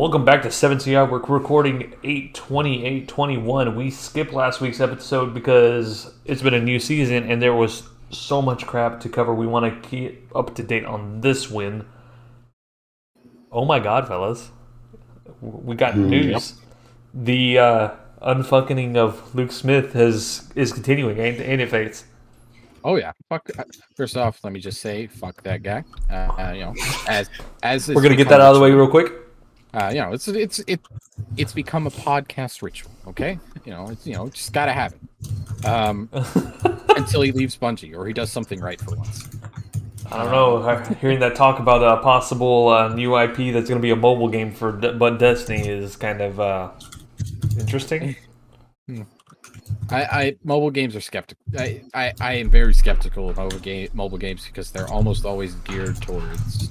Welcome back to 7CI. We're recording 8/20/8/21. We skipped last week's episode because it's been a new season and there was so much crap to cover. We want to keep up to date on this win. Oh my god, fellas. We got news. Yep. The unfucking of Luke Smith is continuing, ain't it, Fates? Oh yeah, fuck. First off, let me just say, fuck that guy. As We're gonna get that out of the way real quick. It's become a podcast ritual. Okay, it's just gotta have it. Until he leaves Bungie or he does something right for once. I don't know. Hearing that talk about a possible new IP that's going to be a mobile game for Destiny is kind of interesting. Mobile games are skeptical. I am very skeptical of mobile games because they're almost always geared towards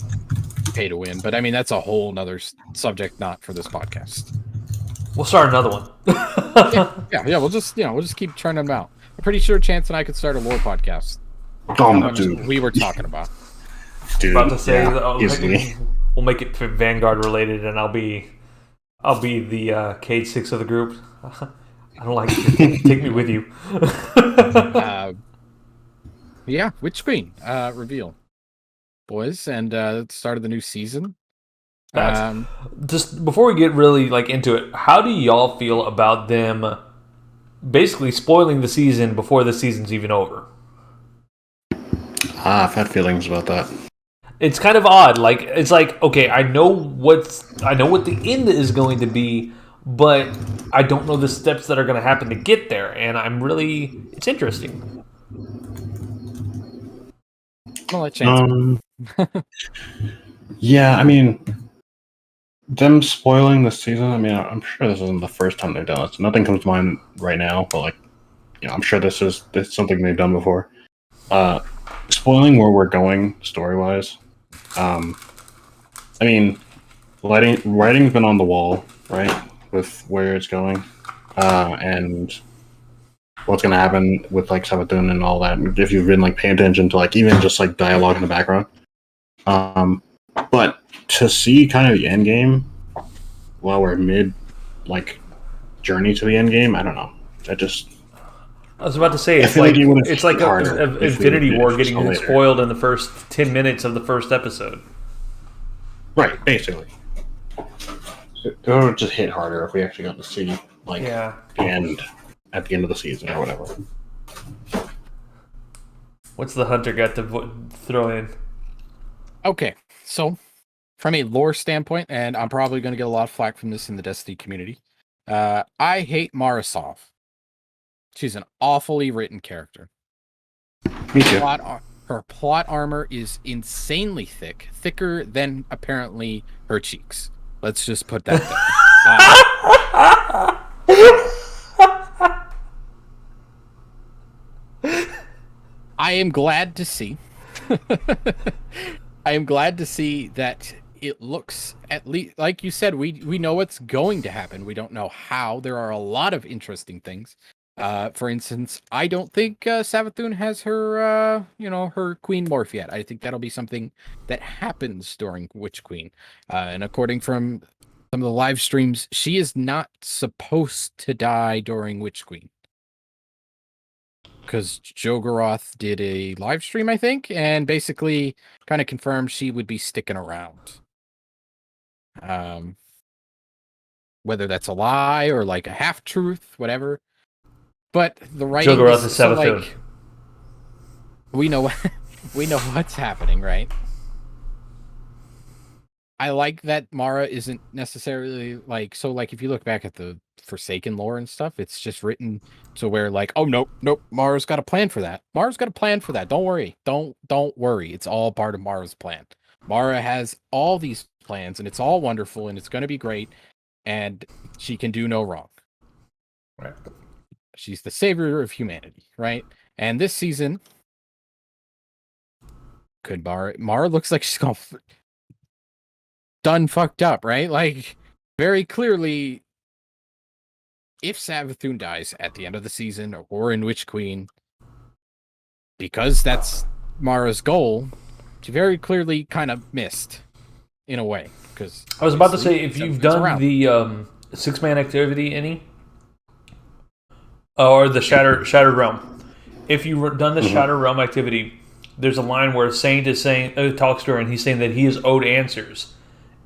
pay to win. But I mean, that's a whole nother subject, not for this podcast. We'll start another one. yeah. We'll just keep churning them out. I'm pretty sure Chance and I could start a lore podcast. Oh no, dude. We were talking about. Dude, About to say, easily. We'll make it Vanguard related, and I'll be the Cage 6 of the group. I don't like it. Take me with you. Yeah, Witch Queen reveal, boys, and the start of the new season. Just before we get really into it, how do y'all feel about them basically spoiling the season before the season's even over? I've had feelings about that. It's kind of odd. It's like, okay, I know what the end is going to be, but I don't know the steps that are going to happen to get there, and it's interesting. I'll let Chance. Yeah, I mean, them spoiling the season. I mean, I'm sure this isn't the first time they've done this. Nothing comes to mind right now, but I'm sure this is something they've done before. Spoiling where we're going story-wise. I mean, writing's been on the wall, right, with where it's going, and what's going to happen with Savathun and all that. If you've been paying attention to even just dialogue in the background, but to see kind of the end game while we're mid journey to the end game, I don't know. I was about to say, it's like a Infinity War getting spoiled in the first 10 minutes of the first episode. Right, basically. It would just hit harder if we actually got to see the end at the end of the season or whatever. What's the hunter got to throw in? Okay, so from a lore standpoint, and I'm probably going to get a lot of flack from this in the Destiny community, I hate Marasov. She's an awfully written character. Me too. Her plot armor is insanely thicker than apparently her cheeks. Let's just put that there. I am glad to see. I am glad to see that it looks, at least, like you said, we know what's going to happen. We don't know how. There are a lot of interesting things. For instance, I don't think Savathun has her, her Queen Morph yet. I think that'll be something that happens during Witch Queen. And according from some of the live streams, she is not supposed to die during Witch Queen. Because Jogoroth did a live stream, I think, and basically kind of confirmed she would be sticking around. Whether that's a lie or a half-truth, whatever. But the writing Jogoroth is Savathun. We know what's happening, right? I like that Mara isn't necessarily if you look back at the Forsaken lore and stuff, it's just written to where oh nope, Mara's got a plan for that. Mara's got a plan for that. Don't worry. Don't worry. It's all part of Mara's plan. Mara has all these plans and it's all wonderful and it's going to be great and she can do no wrong. Right. She's the savior of humanity, right? And this season, could Mara looks like she's gone done fucked up, right? Very clearly, if Savathun dies at the end of the season or in Witch Queen, because that's Mara's goal, she very clearly kind of missed. in a way, because I was about to say, if you've done the 6-man activity, or the Shattered Realm, if you've done the Shattered Realm activity, there's a line where Saint is saying, talks to her, and he's saying that he is owed answers,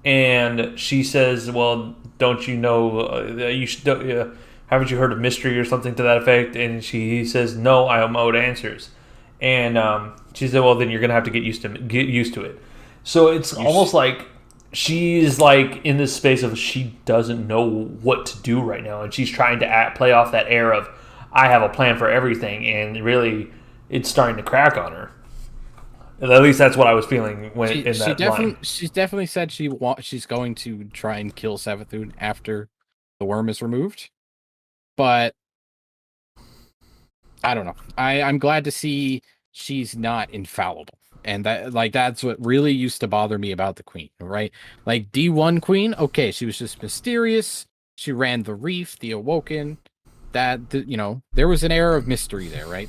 and she says, "Well, don't you know? You should. Haven't you heard of mystery or something to that effect?" And he says, "No, I am owed answers." And she said, "Well, then you're gonna have to get used to it." So it's almost like she's like in this space of she doesn't know what to do right now, and she's trying to play off that air of I have a plan for everything, and really, it's starting to crack on her. At least that's what I was feeling when line. She's definitely said she's going to try and kill Savathun after the worm is removed, but I don't know. I'm glad to see she's not infallible. And that's what really used to bother me about the queen, right? Like D1 queen, okay, she was just mysterious. She ran the reef, the awoken. There was an air of mystery there, right?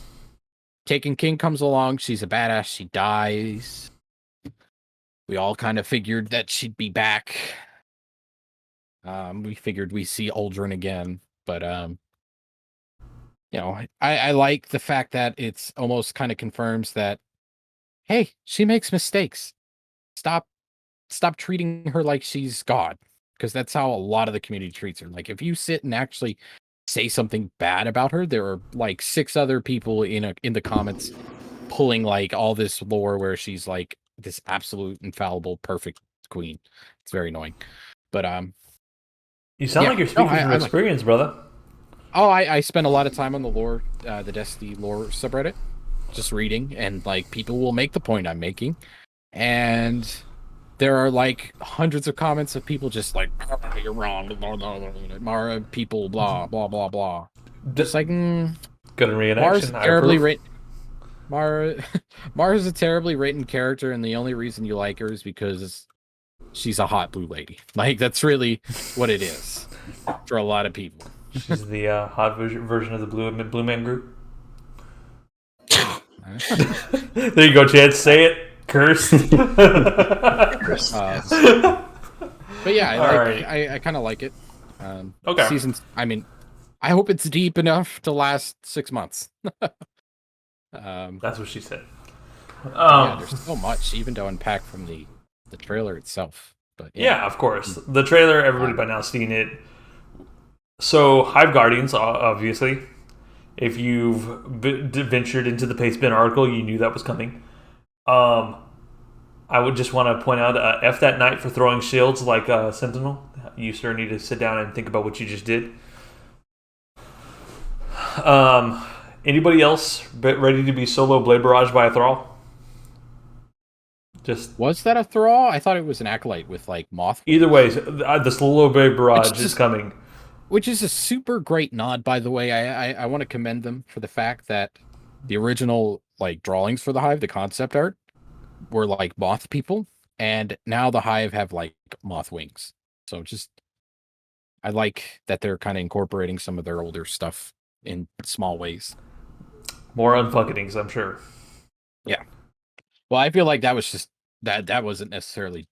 Taken King comes along, she's a badass, she dies. We all kind of figured that she'd be back. We figured we see Uldren again, but I like the fact that it's almost kind of confirms that, hey, she makes mistakes. Stop treating her like she's God, because that's how a lot of the community treats her. Like if you sit and actually say something bad about her, there are like 6 other people in the comments pulling like all this lore where she's like this absolute infallible perfect queen. It's very annoying. But you sound like you're speaking from experience, brother. Oh, I spend a lot of time on the lore, the Destiny lore subreddit, just reading, and like people will make the point I'm making, and there are like hundreds of comments of people just like, you're wrong, Mara people, blah blah blah blah. Just like good reenaction. Mara's terribly written. Mara's a terribly written character, and the only reason you like her is because she's a hot blue lady. Like that's really what it is for a lot of people. She's the hot version of the Blue Man Group. There you go, Chad. Say it. Curse. But yeah, I kind of like it. Okay. Seasons. I mean, I hope it's deep enough to last 6 months. That's what she said. There's so much even to unpack from the trailer itself. But yeah, of course, the trailer. Everybody by now seen it. So, Hive Guardians, obviously. If you've ventured into the Pastebin article, you knew that was coming. I would just want to point out, F that knight for throwing shields like Sentinel. You sir need to sit down and think about what you just did. Anybody else ready to be solo Blade Barrage by a Thrall? Was that a Thrall? I thought it was an Acolyte with like Moth. Either way, the solo Blade Barrage is coming. Which is a super great nod, by the way. I want to commend them for the fact that the original like drawings for the Hive, the concept art, were like moth people, and now the Hive have like moth wings. So I like that they're kind of incorporating some of their older stuff in small ways. More unfuckings, I'm sure. Yeah. Well, I feel like that was just that wasn't necessarily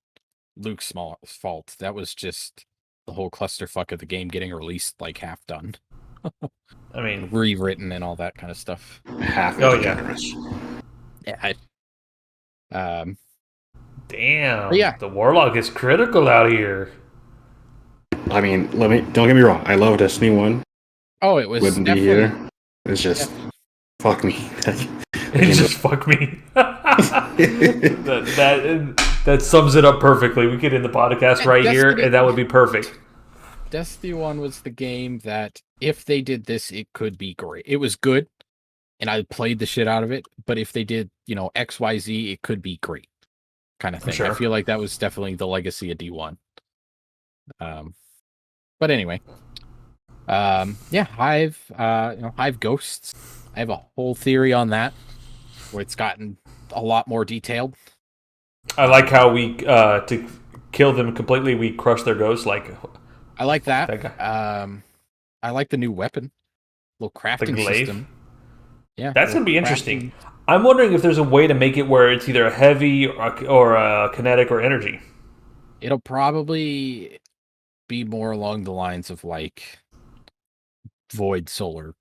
Luke's fault. That was just the whole clusterfuck of the game getting released like half done. I mean, rewritten and all that kind of stuff. Half generous. Yeah. Damn. Yeah. The Warlock is critical out here. I mean, don't get me wrong. I love Destiny 1. Oh, it was wouldn't be here. It's just fuck me. It's just fuck me. That sums it up perfectly. We could end the podcast right here, and that would be perfect. Destiny 1 was the game that, if they did this, it could be great. It was good, and I played the shit out of it, but if they did, XYZ, it could be great. Kind of thing. Sure. I feel like that was definitely the legacy of D1. But anyway. Hive, Hive Ghosts. I have a whole theory on that, where it's gotten a lot more detailed. I like how we to kill them completely, we crush their ghosts. I like that. I like the new weapon, little crafting system. Yeah, that's gonna be interesting. I'm wondering if there's a way to make it where it's either heavy or kinetic or energy. It'll probably be more along the lines of like Void Solar.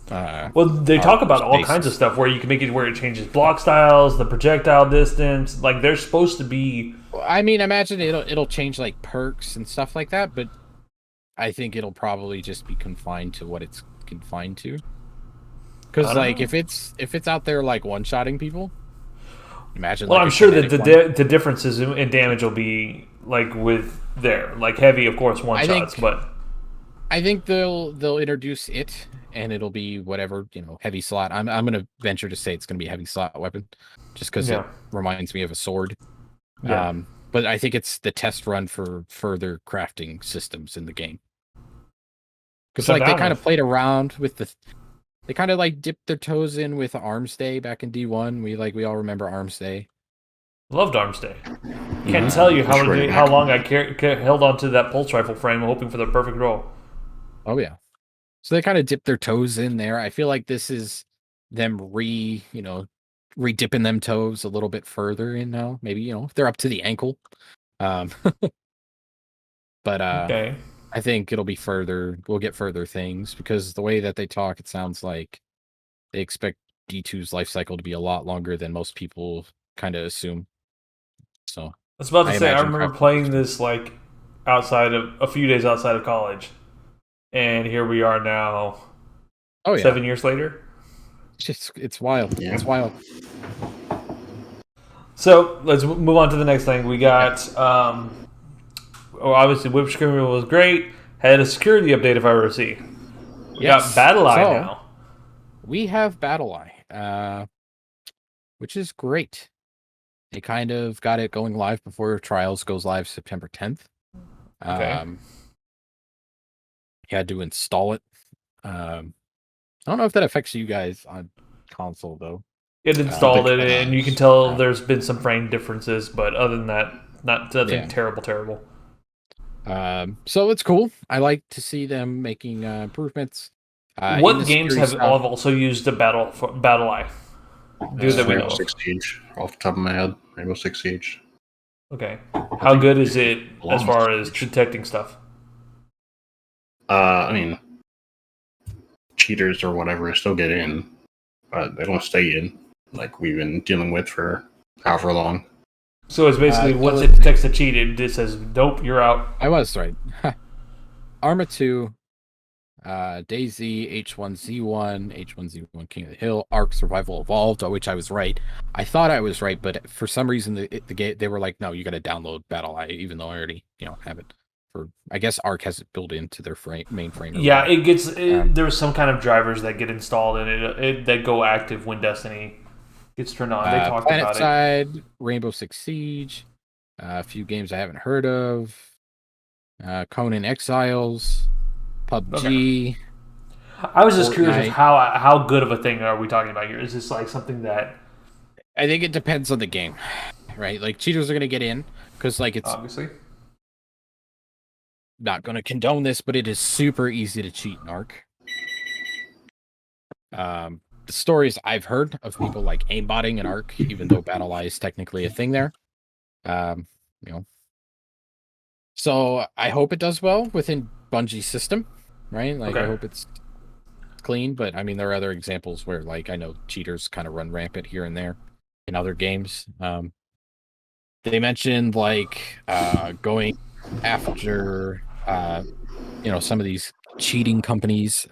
Well, they talk about all kinds of bases. stuff where you can make it where it changes block styles, the projectile distance. Like they're supposed to be. I mean, imagine it'll change like perks and stuff like that, but I think it'll probably just be confined to what it's confined to. Because like Know. if it's out there like one shotting people, imagine. Well, Like I'm a sure that kinetic one. the differences in damage will be like with there, like heavy, of course, one I shots, think but I think they'll introduce it, and it'll be whatever heavy slot. I'm gonna venture to say it's gonna be a heavy slot weapon, just because it yeah, reminds me of a sword. yeah. But I think it's the test run for further crafting systems in the game. Because So like they down kind of with. played around with they kind of like dipped their toes in with Arms Day back in D1. We all remember Arms Day. Loved Arms Day. Can't Mm-hmm. tell you Let's bring it how back. long I held onto that pulse rifle frame, hoping for the perfect roll. Oh yeah. So they kind of dipped their toes in there. I feel like this is them re-dipping them toes a little bit further in now. Maybe, they're up to the ankle. Um, but Okay. I think it'll be further. We'll get further things because the way that they talk, it sounds like they expect D2's life cycle to be a lot longer than most people kind of assume. So I was about to I say I imagine remember crafting playing systems. this like outside of a few days outside of college, and here we are now, Oh yeah, 7 years later. it's wild. Yeah. It's wild. So let's move on to the next thing. We got, well, obviously, Whip Screamer was great. Had a security update, if I ever see. We got Yes. Battle Eye So now. we have Battle Eye, which is great. They kind of got it going live before Trials goes live September 10th. Okay. You had to install it. I don't know if that affects you guys on console though. It I don't installed think it, it and you can does. tell No. there's been some frame differences, but other than that, nothing Yeah. terrible. So it's cool. I like to see them making improvements. In the What games security have stuff, also used the Battle Eye? Do that we know Rainbow of. Six Siege, off the top of my head. Rainbow Six Siege. Okay. I How think good is it as belongs far to as Siege. detecting stuff? I mean, cheaters or whatever still get in, but they don't stay in like we've been dealing with for however long. So it's basically once so it detects a cheat, it says, "Nope, you're out." I was right. Arma 2, Daisy, H1Z1, H1Z1 King of the Hill, Ark Survival Evolved, which I was right. I thought I was right, but for some reason the game they were like, no, you got to download Battle Eye, even though I already have it. For I guess Ark has it built into their mainframe or Yeah, whatever. it gets. Um, There's some kind of drivers that get installed and that go active when Destiny gets turned on. They talked Planet about it. Side, Rainbow Six Siege, a few games I haven't heard of, Conan Exiles, PUBG. Okay. I was just curious of Fortnite. how good of a thing are we talking about here? Is this like something that I think it depends on the game, right? Like cheaters are gonna get in because like it's obviously? not gonna condone this, but it is super easy to cheat in Ark. The stories I've heard of people like aimbotting in Ark, even though Battle Eye is technically a thing there. Um, you know. So I hope it does well within Bungie's system, right? Like I Okay. hope it's clean, but I mean there are other examples where like I know cheaters kind of run rampant here and there in other games. They mentioned like going after some of these cheating companies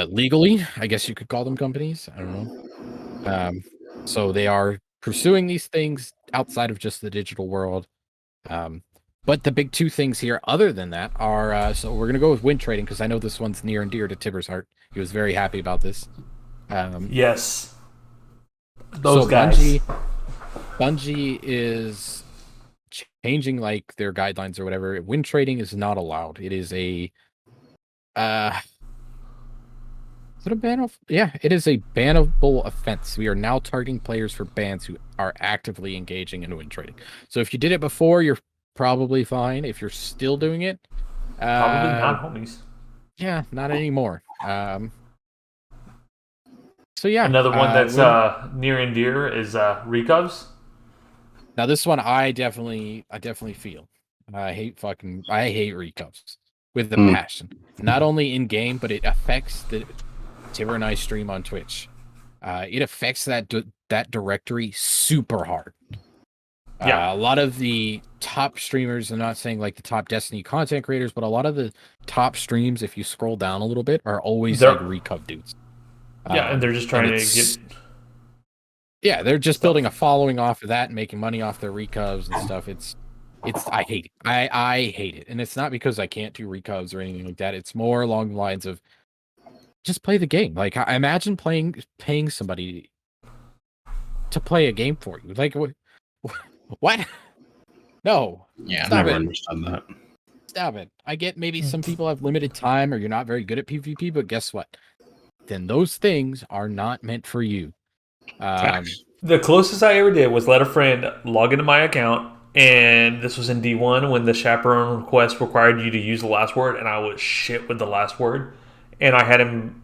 legally, I guess you could call them companies. I don't know. So they are pursuing these things outside of just the digital world. But the big two things here, other than that, are so we're gonna go with win trading because I know this one's near and dear to Tibber's heart. He was very happy about this. Yes, those So guys. Bungie is changing like their guidelines or whatever. Win trading is not allowed. It is a is it a ban? Yeah, it is a bannable offense. We are now targeting players for bans who are actively engaging in win trading. So if you did it before, you're probably fine. If you're still doing it, Probably not, homies. yeah, not anymore. So yeah, Another one that's near and dear is Recovs. Now this one, I definitely feel. I hate recovs with a passion. Not only in game, but it affects the Tibber and I stream on Twitch. It affects that directory super hard. Yeah. A lot of the top streamers, I'm not saying like the top Destiny content creators, but a lot of the top streams, if you scroll down a little bit, are always like recov dudes. Yeah, and they're just trying to get. Yeah, they're just stuff. building a following off of that and making money off their recovs and stuff. It's I hate it. I hate it. And it's not because I can't do recovs or anything like that. It's more along the lines of just play the game. Like I imagine paying somebody to play a game for you. Like what? No. Yeah, I never understood that. Stop it. I get maybe some people have limited time or you're not very good at PvP, but guess what? Then those things are not meant for you. The closest I ever did was let a friend log into my account, and this was in D1 when the chaperone request required you to use the last word, and I was shit with the last word. And I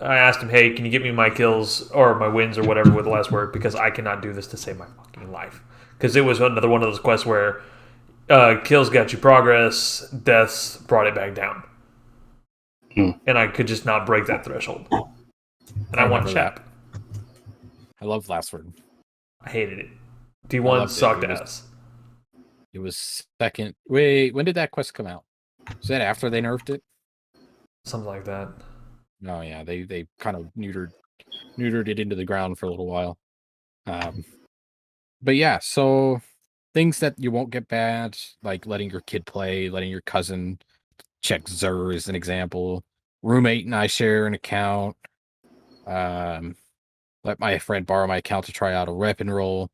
asked him, hey, can you get me my kills or my wins or whatever with the last word, because I cannot do this to save my fucking life. Because it was another one of those quests where kills got you progress, deaths brought it back down. And I could just not break that threshold. And I want chap. I love last word. I hated it. D1 sucked ass. It was second. Wait, when did that quest come out? Was that after they nerfed it? Something like that. No, yeah, they kind of neutered it into the ground for a little while. But yeah, so things that you won't get bad, like letting your kid play, letting your cousin check Xur as an example. Roommate and I share an account. Let my friend borrow my account to try out a weapon roll.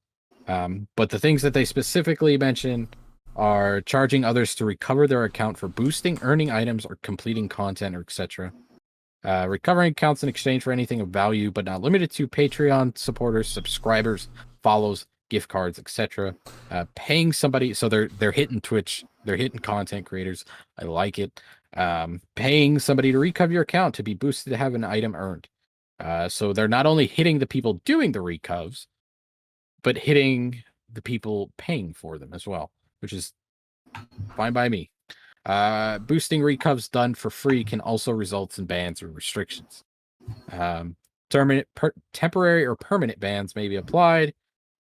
But the things that they specifically mention are charging others to recover their account for boosting, earning items, or completing content, or etc. Recovering accounts in exchange for anything of value, but not limited to Patreon supporters, subscribers, follows, gift cards, etc. Paying somebody, so they're hitting Twitch, they're hitting content creators. I like it. Paying somebody to recover your account to be boosted to have an item earned. So they're not only hitting the people doing the recovs, but hitting the people paying for them as well, which is fine by me. Boosting recovs done for free can also result in bans or restrictions. Temporary or permanent bans may be applied.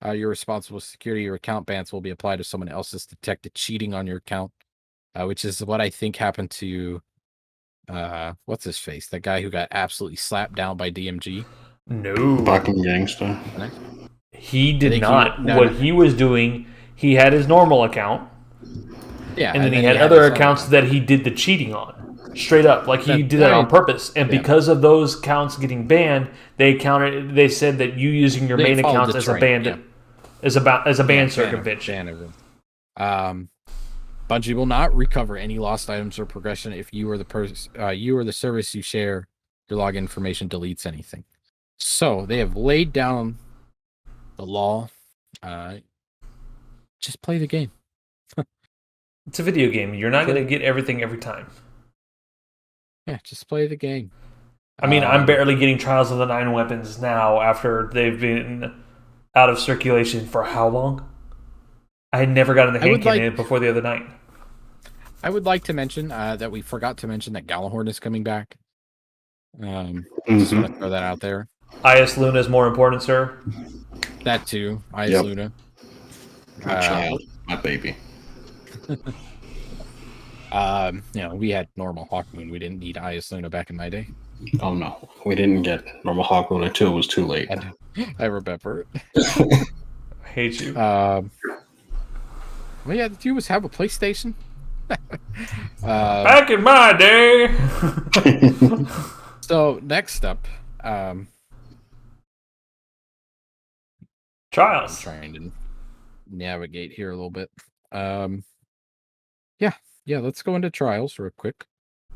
You're responsible for security. Your account bans will be applied if someone else has detected cheating on your account, which is what I think happened to what's his face? That guy who got absolutely slapped down by DMG. No. Fucking gangster. He did not. What he was doing, he had his normal account. Yeah. And then he had other accounts that he did the cheating on. Straight up. Like he did that on purpose. And because of those accounts getting banned, they said that you using your main accounts as a bandit is a ban circumvention. Bungie will not recover any lost items or progression if you or the service you share your login information deletes anything. So they have laid down the law. Just play the game. It's a video game. You're not going to get everything every time. Yeah, just play the game. I mean, I'm barely getting Trials of the 9 weapons now after they've been out of circulation for how long? I had never gotten the hand cannon before the other night. I would like to mention that we forgot to mention that Galahorn is coming back. Just want to throw that out there. IS Luna is more important, sir. That too. IS Luna. My child. My baby. We had normal Hawkmoon. We didn't need IS Luna back in my day. Oh no, we didn't get normal Hawkmoon until it was too late. I remember it. I hate you. Well, yeah, did you always have a PlayStation? Back in my day. So next up, Trials. I'm trying to navigate here a little bit. Yeah, let's go into Trials real quick.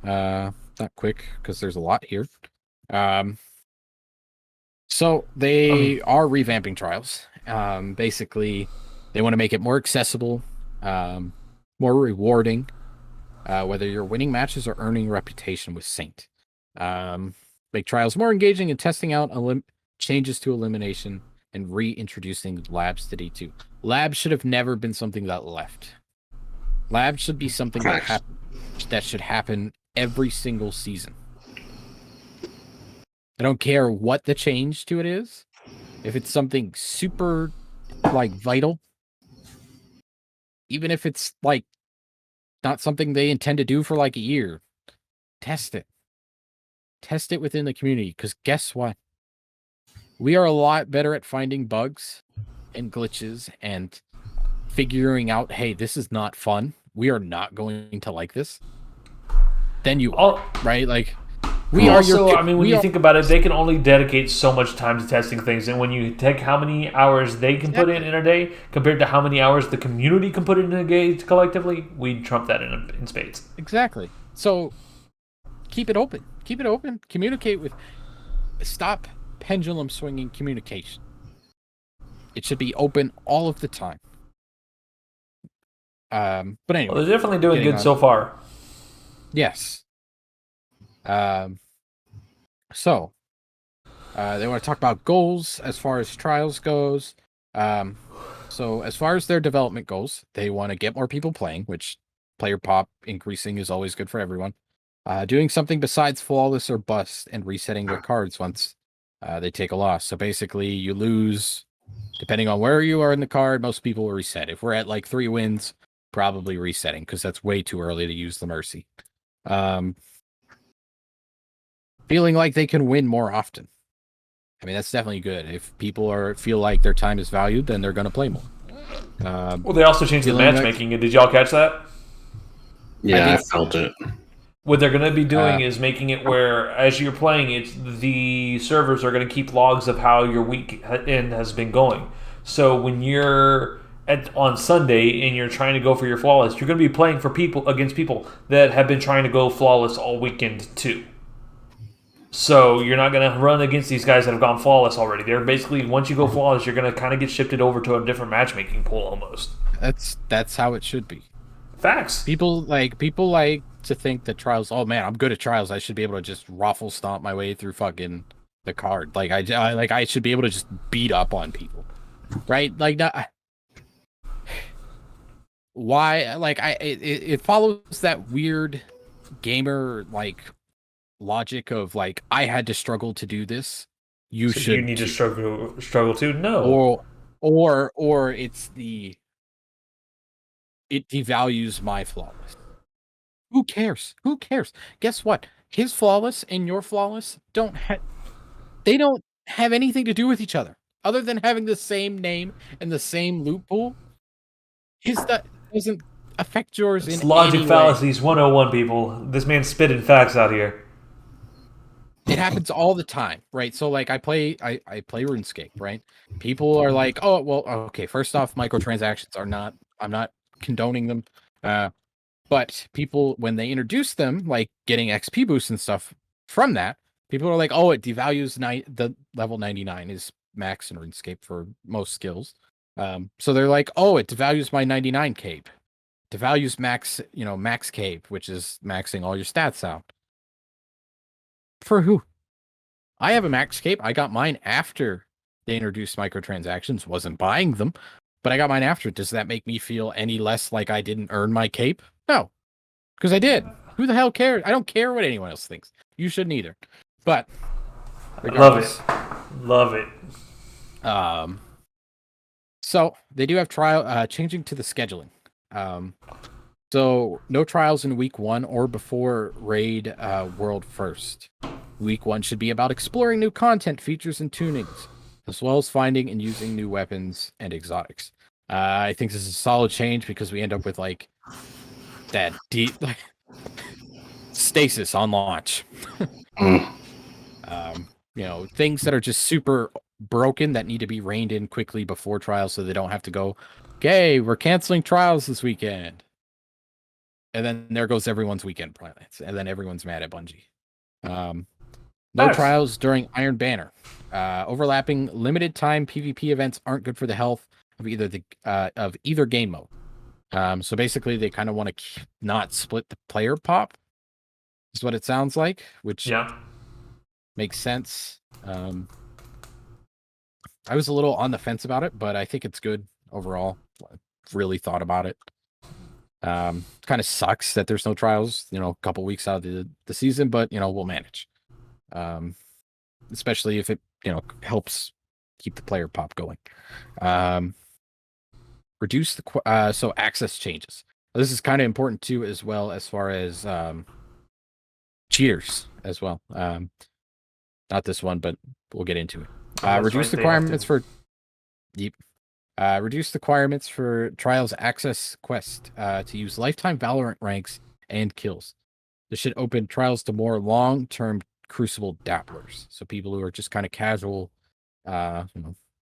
Not quick because there's a lot here. So they are revamping Trials. Basically, they want to make it more accessible, more rewarding, whether you're winning matches or earning reputation with Saint. Make Trials more engaging and testing out changes to elimination and reintroducing labs to D2. Labs should have never been something that left. Labs should be something that should happen every single season. I don't care what the change to it is. If it's something super, like, vital, even if it's, like, not something they intend to do for, like, a year, test it. Test it within the community, because guess what? We are a lot better at finding bugs and glitches and figuring out, hey, this is not fun. We are not going to like this. Than you are, right? Like, when you think about it, they can only dedicate so much time to testing things, and when you take how many hours they can put in a day compared to how many hours the community can put in a day collectively, we trump that in spades. Exactly. So keep it open. Keep it open. Communicate with. Stop pendulum swinging communication. It should be open all of the time. But anyway, they're definitely doing good so far. Yes. So they want to talk about goals as far as trials goes. So as far as their development goals, they want to get more people playing, which player pop increasing is always good for everyone. Doing something besides flawless or bust and resetting their cards once they take a loss. So basically, you lose, depending on where you are in the card, most people will reset. If we're at like 3 wins, probably resetting, because that's way too early to use the Mercy. Feeling like they can win more often. I mean, that's definitely good. If people feel like their time is valued, then they're going to play more. Well, they also changed the matchmaking. Did y'all catch that? Yeah, I felt it. What they're going to be doing is making it where, as you're playing, the servers are going to keep logs of how your weekend has been going. So when you're on Sunday and you're trying to go for your flawless, you're going to be playing against people that have been trying to go flawless all weekend too. So you're not going to run against these guys that have gone flawless already. They're basically, once you go flawless, you're going to kind of get shifted over to a different matchmaking pool almost. That's how it should be. Facts. People like to think that trials. Oh man, I'm good at trials. I should be able to just raffle stomp my way through fucking the card. Like I should be able to just beat up on people, right? Like that. Why? Like it follows that weird gamer like logic of like, I had to struggle to do this. You need to struggle too. No. Or it devalues my flawless. Who cares? Who cares? Guess what? His flawless and your flawless don't have anything to do with each other other than having the same name and the same loot pool. His that doesn't affect yours it's in logic any fallacies way. 101, people. This man's spitting facts out here. It happens all the time, right? So like I play RuneScape, right? People are like, oh well, okay, first off, microtransactions are not, I'm not condoning them. But people, when they introduce them, like getting XP boosts and stuff from that, people are like, oh, it devalues the level 99 is max in RuneScape for most skills. So they're like, oh, it devalues my 99 cape. Devalues max cape, which is maxing all your stats out. For who? I have a max cape. I got mine after they introduced microtransactions. Wasn't buying them, but I got mine after. Does that make me feel any less like I didn't earn my cape? No, because I did. Who the hell cares? I don't care what anyone else thinks. You shouldn't either. But regardless, love it. So they do have changing to the scheduling. So no trials in week 1 or before raid world first. Week 1 should be about exploring new content, features, and tunings, as well as finding and using new weapons and exotics. I think this is a solid change because we end up with like that deep stasis on launch. Things that are just super broken that need to be reined in quickly before trials, so they don't have to go, okay, we're canceling trials this weekend. And then there goes everyone's weekend plans, and then everyone's mad at Bungie. No trials during Iron Banner. Overlapping limited time PvP events aren't good for the health of either game mode. So basically, they kind of want to not split the player pop. Is what it sounds like, which makes sense. I was a little on the fence about it, but I think it's good overall. I've really thought about it. Kind of sucks that there's no trials, a couple weeks out of the season, but we'll manage. Especially if it helps keep the player pop going. Reduce the so access changes. This is kind of important too, as well as far as cheaters as well. Not this one, but we'll get into it. Reduce the requirements for reduce the requirements for Trials Access Quest to use lifetime Valorant ranks and kills. This should open Trials to more long-term Crucible dabblers. So people who are just kind of casual,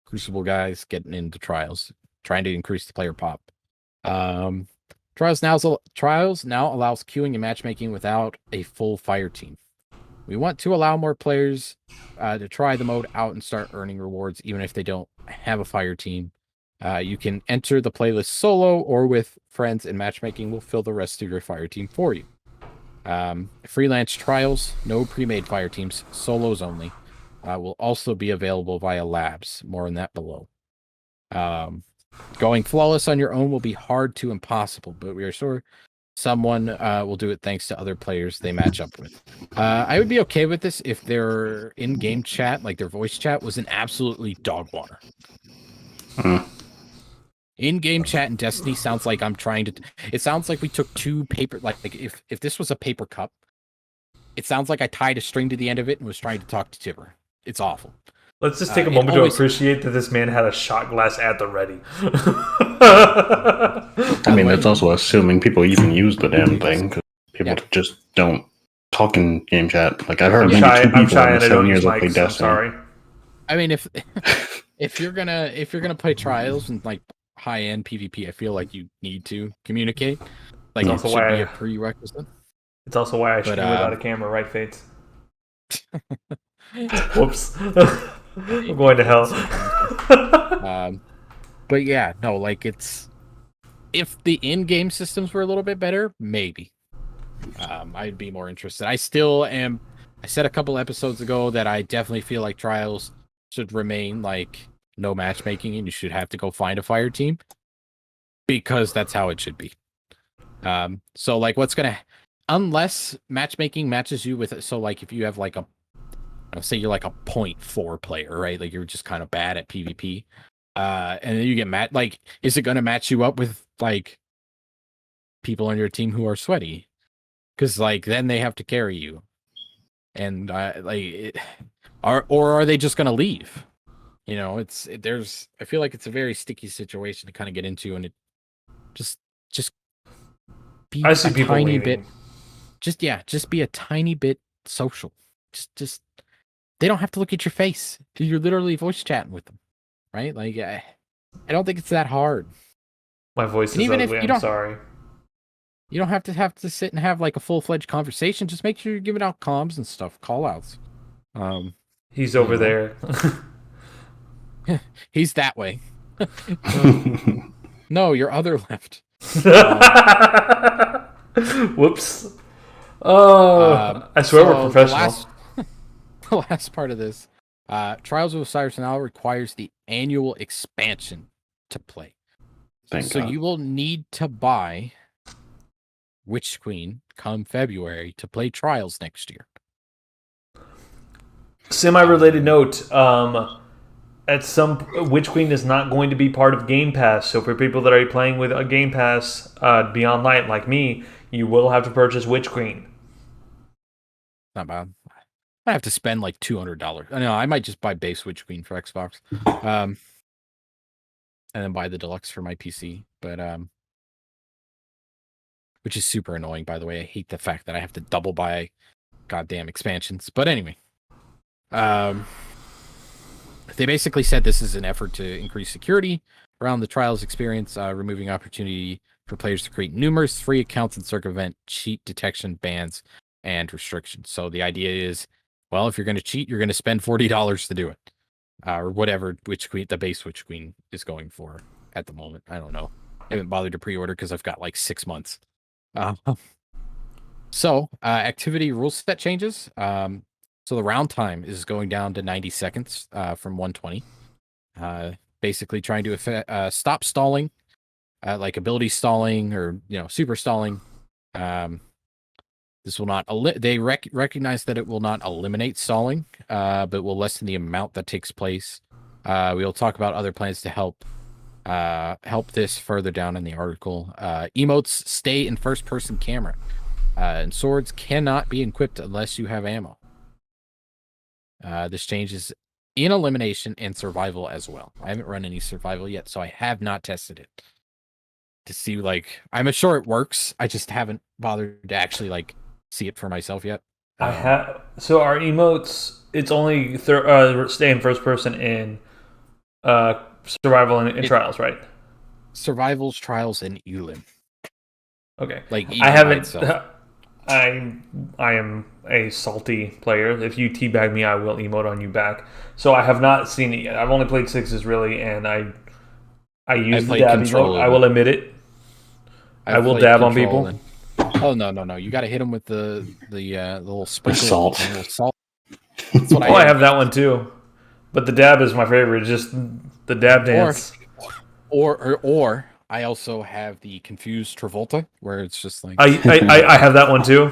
Crucible guys getting into Trials, trying to increase the player pop. Trials now allows queuing and matchmaking without a full fire team. We want to allow more players to try the mode out and start earning rewards, even if they don't have a fire team. You can enter the playlist solo or with friends, and matchmaking will fill the rest of your fire team for you. Freelance trials, no pre-made fire teams, solos only, will also be available via labs. More on that below. Going flawless on your own will be hard to impossible, but we are sure someone will do it thanks to other players they match up with. I would be okay with this if their in-game chat, like their voice chat, was an absolutely dog water. In-game chat in Destiny sounds like I'm trying to... It sounds like we took two paper... Like if this was a paper cup, it sounds like I tied a string to the end of it and was trying to talk to Tibber. It's awful. Let's just take a moment to appreciate that this man had a shot glass at the ready. I mean, that's also assuming people even use the damn thing. Cause people just don't talk in game chat. Like, I've heard maybe two people in 7 years that play Destiny. Sorry. I mean, if you're gonna play Trials and like high-end PvP, I feel like you need to communicate. Like, it should be a prerequisite. It's also why I stream without a camera, right, Fates? Whoops. I'm going to hell. But yeah, no, like it's... If the in-game systems were a little bit better, maybe. I'd be more interested. I still am... I said a couple episodes ago that I definitely feel like Trials should remain like no matchmaking and you should have to go find a fire team. Because that's how it should be. So like what's gonna... Unless matchmaking matches you with... So like if you have like a... Say you're like a 0.4 player, right? Like you're just kind of bad at PvP. And then you get like, is it going to match you up with like people on your team who are sweaty? Because like then they have to carry you, and are they just going to leave? I feel like it's a very sticky situation to kind of get into, and it just be I see a people tiny leaving. bit. Just be a tiny bit social. Just they don't have to look at your face. You're literally voice chatting with them. Right? Like, I don't think it's that hard. My voice is ugly, I'm sorry. You don't have to sit and have like a full-fledged conversation. Just make sure you're giving out comms and stuff, call-outs. He's over there. He's that way. No, your other left. Whoops. Oh, I swear we're professional. The last part of this. Trials of Osiris now requires the annual expansion to play. Thank God. You will need to buy Witch Queen come February to play Trials next year. Semi-related note, Witch Queen is not going to be part of Game Pass, so for people that are playing with a Game Pass Beyond Light like me, you will have to purchase Witch Queen. Not bad. I have to spend like $200. I know I might just buy base Witch Queen for Xbox, and then buy the deluxe for my PC. But which is super annoying, by the way. I hate the fact that I have to double buy goddamn expansions. But anyway, they basically said this is an effort to increase security around the Trials experience, removing opportunity for players to create numerous free accounts and circumvent cheat detection bans and restrictions. So the idea is, well, if you're going to cheat, you're going to spend $40 to do it, or whatever the base Witch Queen is going for at the moment. I don't know. I haven't bothered to pre-order because I've got like 6 months. So activity rule set changes. So the round time is going down to 90 seconds from 120. basically trying to stop stalling, like ability stalling or super stalling. This will not. They recognize that it will not eliminate stalling, but will lessen the amount that takes place. We will talk about other plans to help this further down in the article. Emotes stay in first-person camera, and swords cannot be equipped unless you have ammo. This changes in elimination and survival as well. I haven't run any survival yet, so I have not tested it to see. I'm sure it works. I just haven't bothered to actually see it for myself yet. I have. So our emotes, it's only stay in first person in survival and trials, right? Survivals, trials, and elim. Okay. Elim I haven't. itself. I am a salty player. If you teabag me, I will emote on you back. So I have not seen it yet. I've only played sixes really, and I use the dab emote. I will admit it. I will dab on people. Oh no! You got to hit them with the little sprinkle salt. That's what I have that one too. But the dab is my favorite. Just the dab dance. Or I also have the confused Travolta, where it's just I have that one too.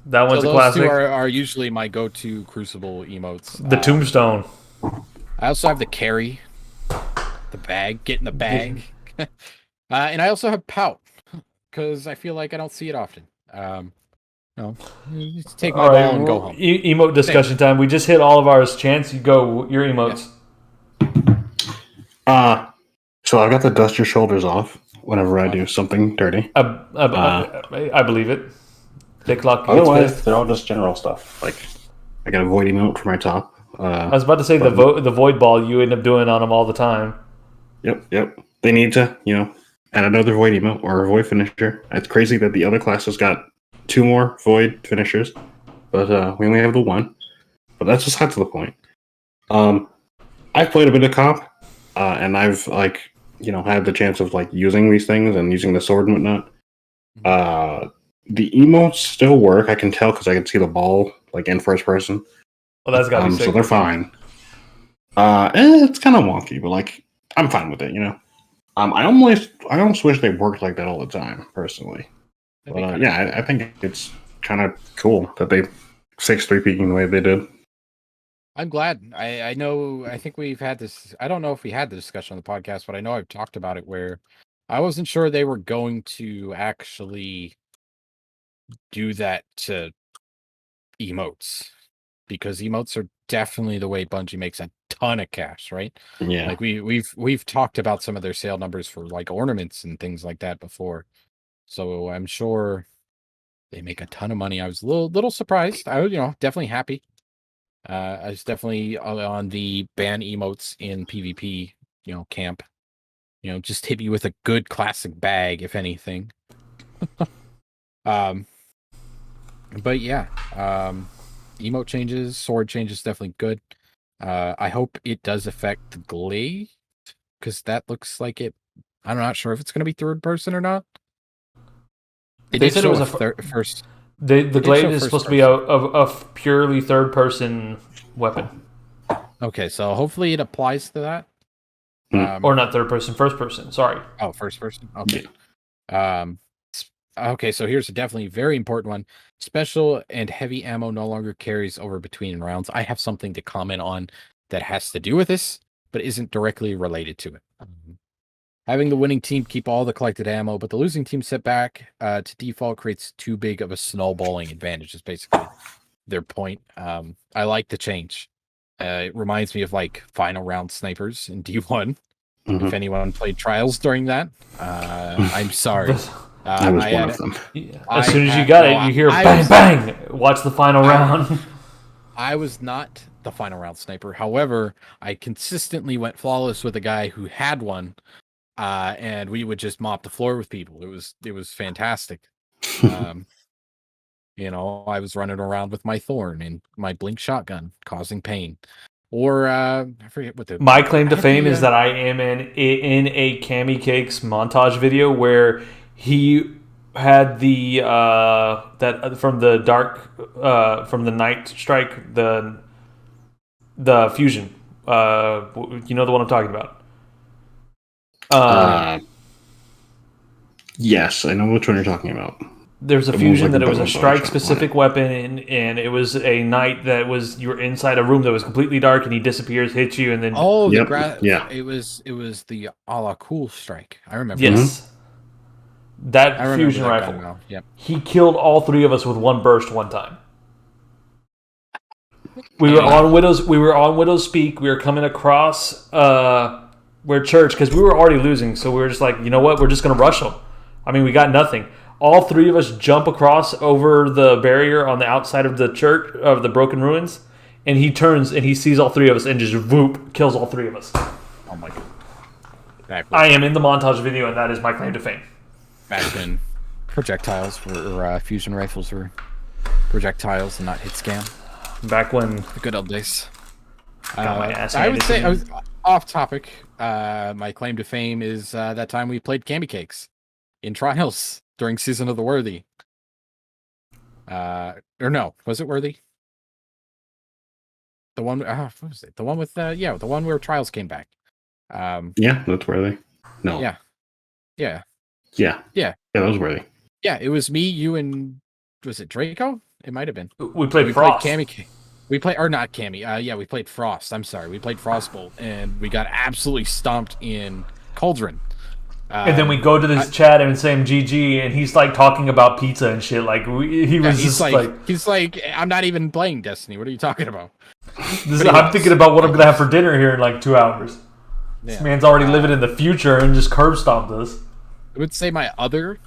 That one's a classic. Those two are usually my go-to Crucible emotes. The Tombstone. I also have the carry, the bag, get in the bag, and I also have pout because I feel like I don't see it often. Just take my ball and go home. Emote discussion time. We just hit all of ours. Chance, you go. Your emotes. So I've got the dust your shoulders off whenever I do something dirty. I believe it. Thick lock. Otherwise, they're all just general stuff. I got a void emote for my top. I was about to say the void ball you end up doing on them all the time. Yep. They need to, add another void emote or a void finisher. It's crazy that the other classes got 2 more void finishers, but we only have the 1. But that's besides the point. I've played a bit of comp, and I've had the chance of using these things and using the sword and whatnot. The emotes still work. I can tell because I can see the ball in first person. Well, that's gotta be sick. So they're fine. It's kind of wonky, but I'm fine with it. I almost wish they worked like that all the time, personally. But I think it's kind of cool that they fixed 3-peaking the way they did. I'm glad. I know. I think we've had this. I don't know if we had the discussion on the podcast, but I know I've talked about it where I wasn't sure they were going to actually do that to emotes, because emotes are definitely the way Bungie makes a ton of cash, right? Yeah. We've talked about some of their sale numbers for ornaments and things like that before. So I'm sure they make a ton of money. I was a little surprised. I was, definitely happy. I was definitely on the ban emotes in PvP, camp. Just hit me with a good classic bag, if anything. But yeah, emote changes, sword changes, definitely good. I hope it does affect the glaive, because that looks like it. I'm not sure if it's going to be third person or not. They said it was first. The glaive is supposed to be a purely third person weapon. Okay, so hopefully it applies to that. Or not third person, first person. Sorry. Oh, first person. Okay. Okay, so here's a definitely very important one. Special and heavy ammo no longer carries over between rounds. I have something to comment on that has to do with this, but isn't directly related to it. Having the winning team keep all the collected ammo, but the losing team set back to default creates too big of a snowballing advantage, is basically their point. I like the change. It reminds me of final round snipers in D1. Mm-hmm. If anyone played trials during that, I'm sorry. I was one of them. As soon as you got it, you hear bang, bang. Watch the final round. I was not the final round sniper. However, I consistently went flawless with a guy who had one, and we would just mop the floor with people. It was fantastic. I was running around with my thorn and my blink shotgun, causing pain. Or I forget what my claim to fame is that I am in a Cammy Cakes montage video where he had the that from the dark from the night strike the fusion You know the one I'm talking about. Yes, I know which one you're talking about. There's a The one with, fusion like, that it was a bones on it. strike-specific weapon, and it was a knight that was you were inside a room that was completely dark, and he disappears, hits you, and then Oh, Yep, the yeah. it was the a la cool strike. I remember. yes, I that remember fusion that gun rifle. well. Yep. He killed all three of us with one burst one time. We were Hey. on Widow's. We were on Widow's Peak. We were coming across where church because we were already losing. So we were just like, you know what? We're just gonna rush them. I mean, we got nothing. All three of us jump across over the barrier on the outside of the church of the broken ruins, and he turns and he sees all three of us and just whoop kills all three of us. Oh my god. Back I am in the montage video, and that is my claim to fame. when projectiles were fusion rifles were projectiles and not hit scam. Back when The good old days. got my ass I would handed say to I me. was off topic. My claim to fame is that time we played Candy Cakes in Trials during Season of the Worthy. Or no, was it Worthy? The one, what was it? The one with, the one where Trials came back. Yeah, that's worthy. No. Yeah. Yeah. Yeah. Yeah. Yeah, that was worthy. Yeah, it was me, you, and was it Draco? It might have been. We played We Frost. played Cammy. We played, or not Cammy. Yeah, we played Frost. I'm sorry. We played Frostbolt, and we got absolutely stomped in Cauldron. And then we go to this chat and say GG, and he's like talking about pizza and shit. Like he was he's just like, he's like, I'm not even playing Destiny. What are you talking about? I'm thinking about what I'm gonna have for dinner here in like 2 hours. Yeah. This man's already living in the future and just curb stomped us. I would say my other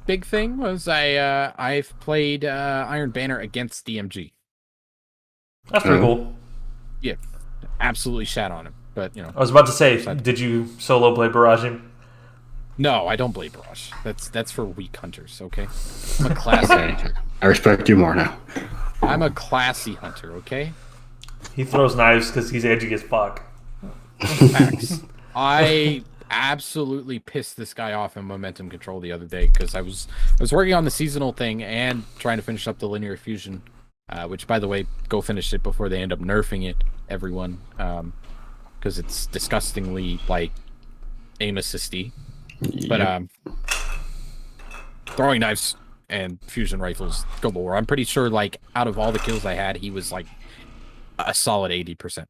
big thing was I've played Iron Banner against DMG. That's pretty cool. Yeah, absolutely shat on him. But you know, I was about to say, did you solo play Barrage him? no, I don't play Barrage. That's for weak hunters. Okay, I'm a classy hunter. I respect you more now. I'm a classy hunter. Okay. He throws knives because he's edgy as fuck. Facts. I absolutely pissed this guy off in Momentum Control the other day because I was working on the seasonal thing and trying to finish up the linear fusion, which, by the way, go finish it before they end up nerfing it, everyone, because it's disgustingly like aim assisty. But throwing knives and fusion rifles galore. I'm pretty sure, like, out of all the kills I had, he was like a solid 80%.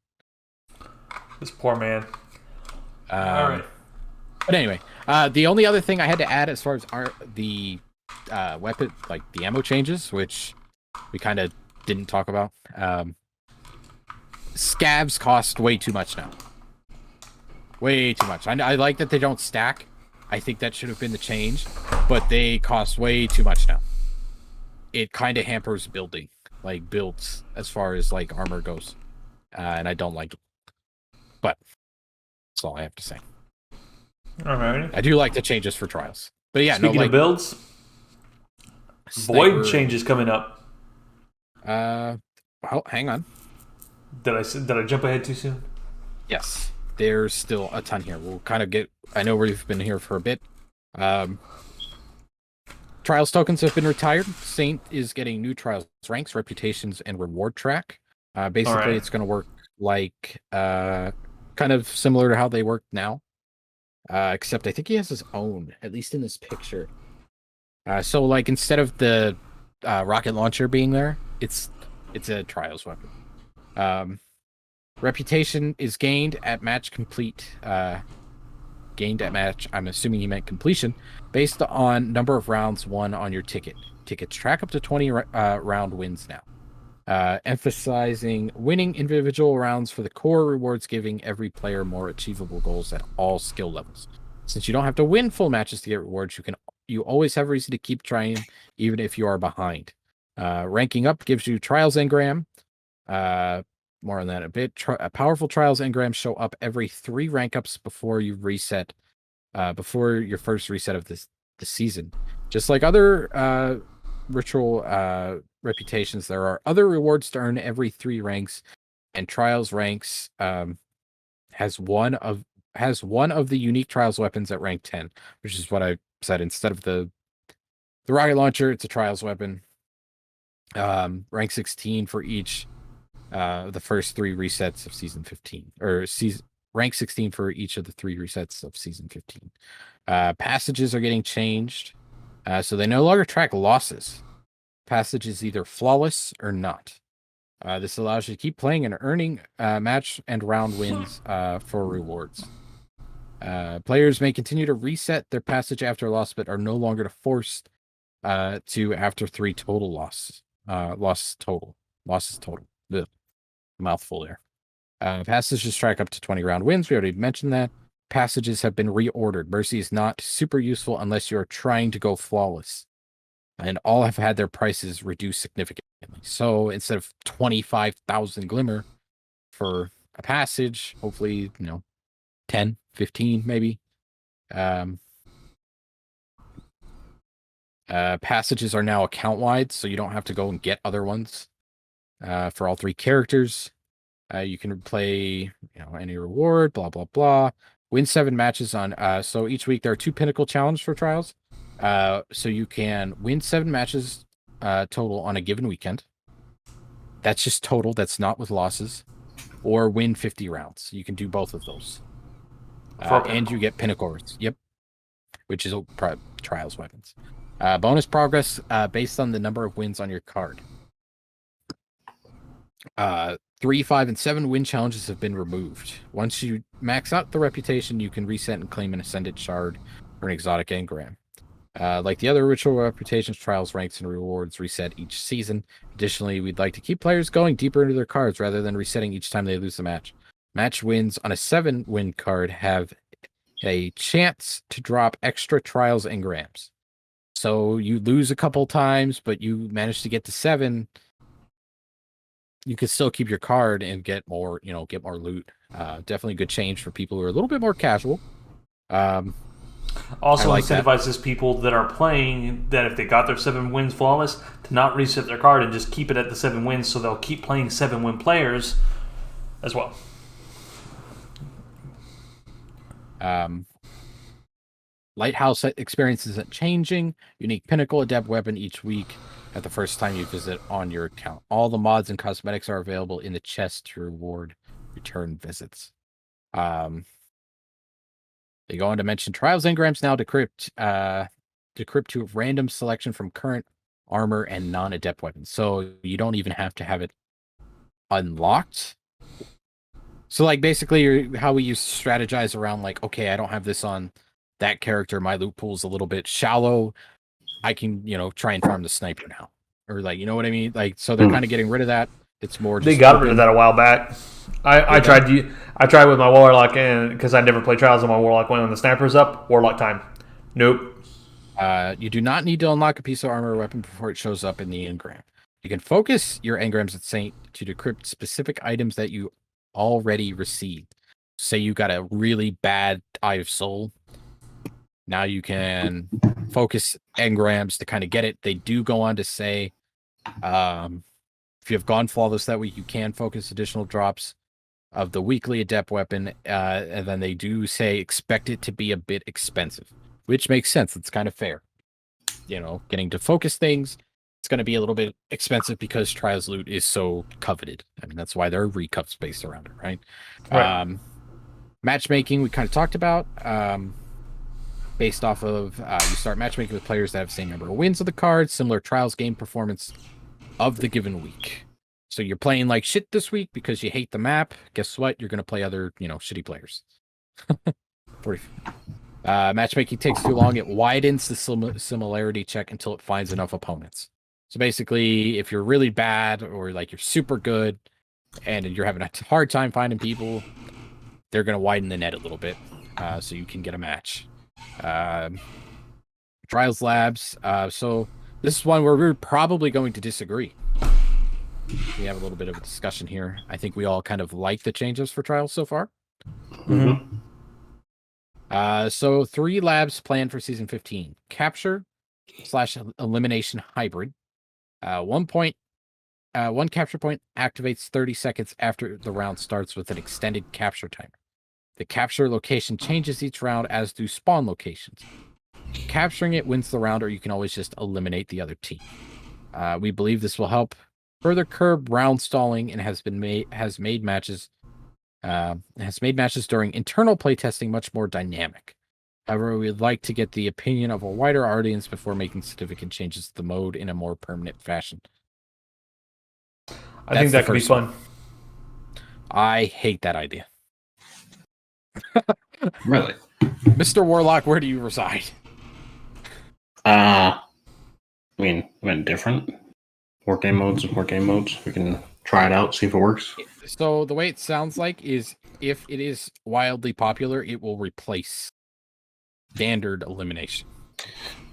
This poor man. All right. But anyway, the only other thing I had to add as far as the weapon, like the ammo changes, which we kind of didn't talk about. Scavs cost way too much now. Way too much. I like that they don't stack. I think that should have been the change, but they cost way too much now. It kind of hampers building, like builds as far as like armor goes, and I don't like it. But that's all I have to say. All right. I do like the changes for trials, but yeah, Speaking of builds, Void changes coming up. Well, hang on. Did I jump ahead too soon? Yes, there's still a ton here. We'll kind of get. I know we've been here for a bit. Trials tokens have been retired. Saint is getting new trials ranks, reputations, and reward track. Basically, it's going to work like kind of similar to how they work now. Except I think he has his own, at least in this picture. So like instead of the rocket launcher being there, it's a trials weapon. Reputation is gained at match complete. Gained at match, I'm assuming he meant completion, based on number of rounds won on your ticket. Tickets track up to 20 round wins now. Emphasizing winning individual rounds for the core rewards, giving every player more achievable goals at all skill levels. Since you don't have to win full matches to get rewards, you always have reason to keep trying, even if you are behind. Ranking up gives you Trials Engram. More on that in a bit. Powerful Trials Engrams show up every 3 rank ups before you reset, before your first reset of the season. Just like other ritual reputations, there are other rewards to earn every 3 ranks, and Trials ranks has one of the unique Trials weapons at rank 10, which is what I said. Instead of the rocket launcher, it's a Trials weapon. Rank 16 for each the first 3 resets of season 15, or rank 16 for each of the 3 resets of season 15. Passages are getting changed, so they no longer track losses. Passage is either flawless or not. This allows you to keep playing and earning match and round wins for rewards. Players may continue to reset their passage after a loss, but are no longer forced to after 3 total losses total. Ugh, mouthful there. Passages track up to 20 round wins. We already mentioned that. Passages have been reordered. Mercy is not super useful unless you are trying to go flawless. And all have had their prices reduced significantly. So instead of 25,000 glimmer for a passage, hopefully, 10, 15 maybe. Passages are now account wide, so you don't have to go and get other ones for all 3 characters. You can play, any reward, blah, blah, blah. Win 7 matches on, so each week there are 2 pinnacle challenges for trials. So you can win 7 matches total on a given weekend. That's just total. That's not with losses. Or win 50 rounds. You can do both of those. And you get pinnacles. Yep. Which is trials weapons. Bonus progress based on the number of wins on your card. 3, 5, and 7 win challenges have been removed. Once you max out the reputation, you can reset and claim an Ascended Shard or an exotic engram. Like the other ritual reputations, trials, ranks, and rewards reset each season. Additionally, we'd like to keep players going deeper into their cards rather than resetting each time they lose a match. Match wins on a 7-win card have a chance to drop extra trials engrams. So you lose a couple times, but you manage to get to 7. You can still keep your card and get more, get more loot. Definitely a good change for people who are a little bit more casual. Also incentivizes people that are playing that if they got their 7 wins flawless to not reset their card and just keep it at the 7 wins, so they'll keep playing 7-win players as well. Lighthouse experience isn't changing. Unique pinnacle adept weapon each week at the first time you visit on your account. All the mods and cosmetics are available in the chest to reward return visits. They go on to mention trials engrams now decrypt to a random selection from current armor and non-adept weapons. So you don't even have to have it unlocked. So like basically how we used to strategize around like, okay, I don't have this on that character. My loot pool's a little bit shallow. I can, try and farm the sniper now. Or like, you know what I mean? Like, so they're kind of getting rid of that. It's more just they got rid of that a while back. I tried with my Warlock, and because I never played Trials on my Warlock when the sniper's up, Warlock time. Nope. You do not need to unlock a piece of armor or weapon before it shows up in the engram. You can focus your engrams at Saint to decrypt specific items that you already received. Say you got a really bad Eye of Soul. Now you can focus engrams to kind of get it. They do go on to say, if you have gone flawless that week, you can focus additional drops of the weekly adept weapon. And then they do say expect it to be a bit expensive, which makes sense. It's kind of fair. Getting to focus things, it's going to be a little bit expensive because Trials loot is so coveted. I mean, that's why there are recups based around it, right? Matchmaking, we kind of talked about. Based off of, you start matchmaking with players that have the same number of wins of the cards, similar Trials game performance of the given week. So you're playing like shit this week because you hate the map. Guess what? You're going to play other, shitty players. Matchmaking takes too long. It widens the similarity check until it finds enough opponents. So basically, if you're really bad or like you're super good and you're having a hard time finding people, they're going to widen the net a little bit so you can get a match. Trials labs. So this is one where we're probably going to disagree. We have a little bit of a discussion here. I think we all kind of like the changes for Trials so far. Mm-hmm. So 3 labs planned for season 15. Capture / elimination hybrid. One capture point activates 30 seconds after the round starts with an extended capture timer. The capture location changes each round, as do spawn locations. Capturing it wins the round, or you can always just eliminate the other team. We believe this will help further curb round stalling and has made matches during internal playtesting much more dynamic. However, we'd like to get the opinion of a wider audience before making significant changes to the mode in a more permanent fashion. I think that could be fun. I hate that idea. Really? Mr. Warlock, where do you reside? I mean, different. More game modes. We can try it out, see if it works. So the way it sounds like is if it is wildly popular, it will replace standard elimination.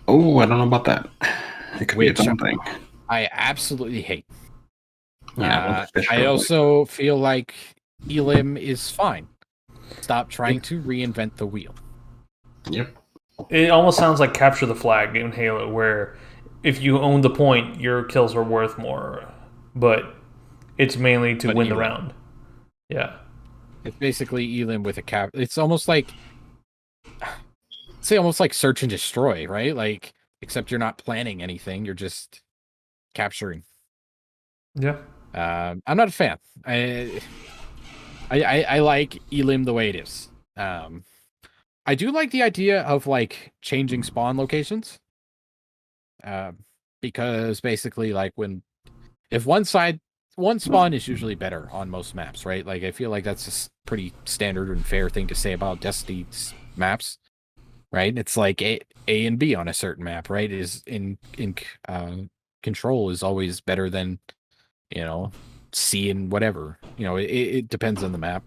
Oh, I don't know about that. It could be its own thing. I absolutely hate. Yeah, I also feel like Elim is fine. Stop trying to reinvent the wheel. Yep. It almost sounds like Capture the Flag in Halo, where if you own the point, your kills are worth more, but it's mainly to win the round. Yeah. It's basically Elim with a cap. It's almost like, almost like search and destroy, right? Like, except you're not planning anything; you're just capturing. Yeah. I'm not a fan. I like Elim the way it is. I do like the idea of like changing spawn locations. Because basically, like if one spawn is usually better on most maps, right? Like I feel like that's a pretty standard and fair thing to say about Destiny's maps, right? It's like A and B on a certain map, right? Is in control is always better than C and whatever. It depends on the map.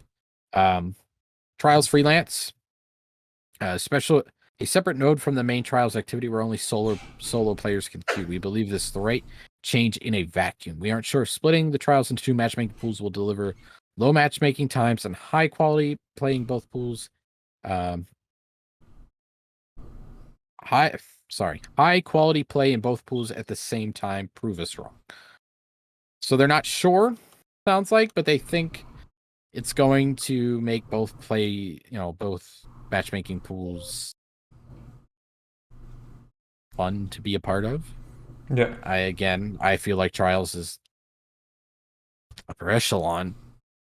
Trials freelance, a separate node from the main trials activity where only solo players can queue. We believe this is the right change in a vacuum. We aren't sure if splitting the trials into 2 matchmaking pools will deliver low matchmaking times and high quality playing both pools. High quality play in both pools at the same time prove us wrong. So they're not sure, sounds like, but they think it's going to make both matchmaking pools fun to be a part of. Yeah. I feel like Trials is upper echelon.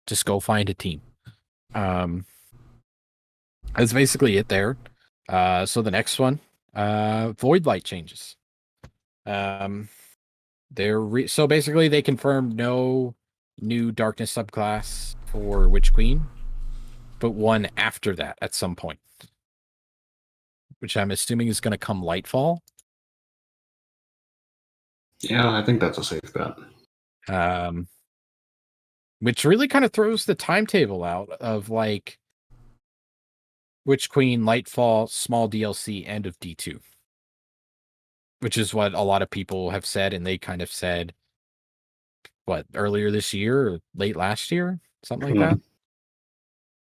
Just go find a team. That's basically it there. So the next one, Void Light changes. So basically they confirmed no new Darkness subclass for Witch Queen, but one after that at some point, which I'm assuming is going to come Lightfall. Yeah, I think that's a safe bet. Which really kind of throws the timetable out of like Witch Queen, Lightfall, small DLC, end of D2. Which is what a lot of people have said, and they kind of said, earlier this year or late last year? Something like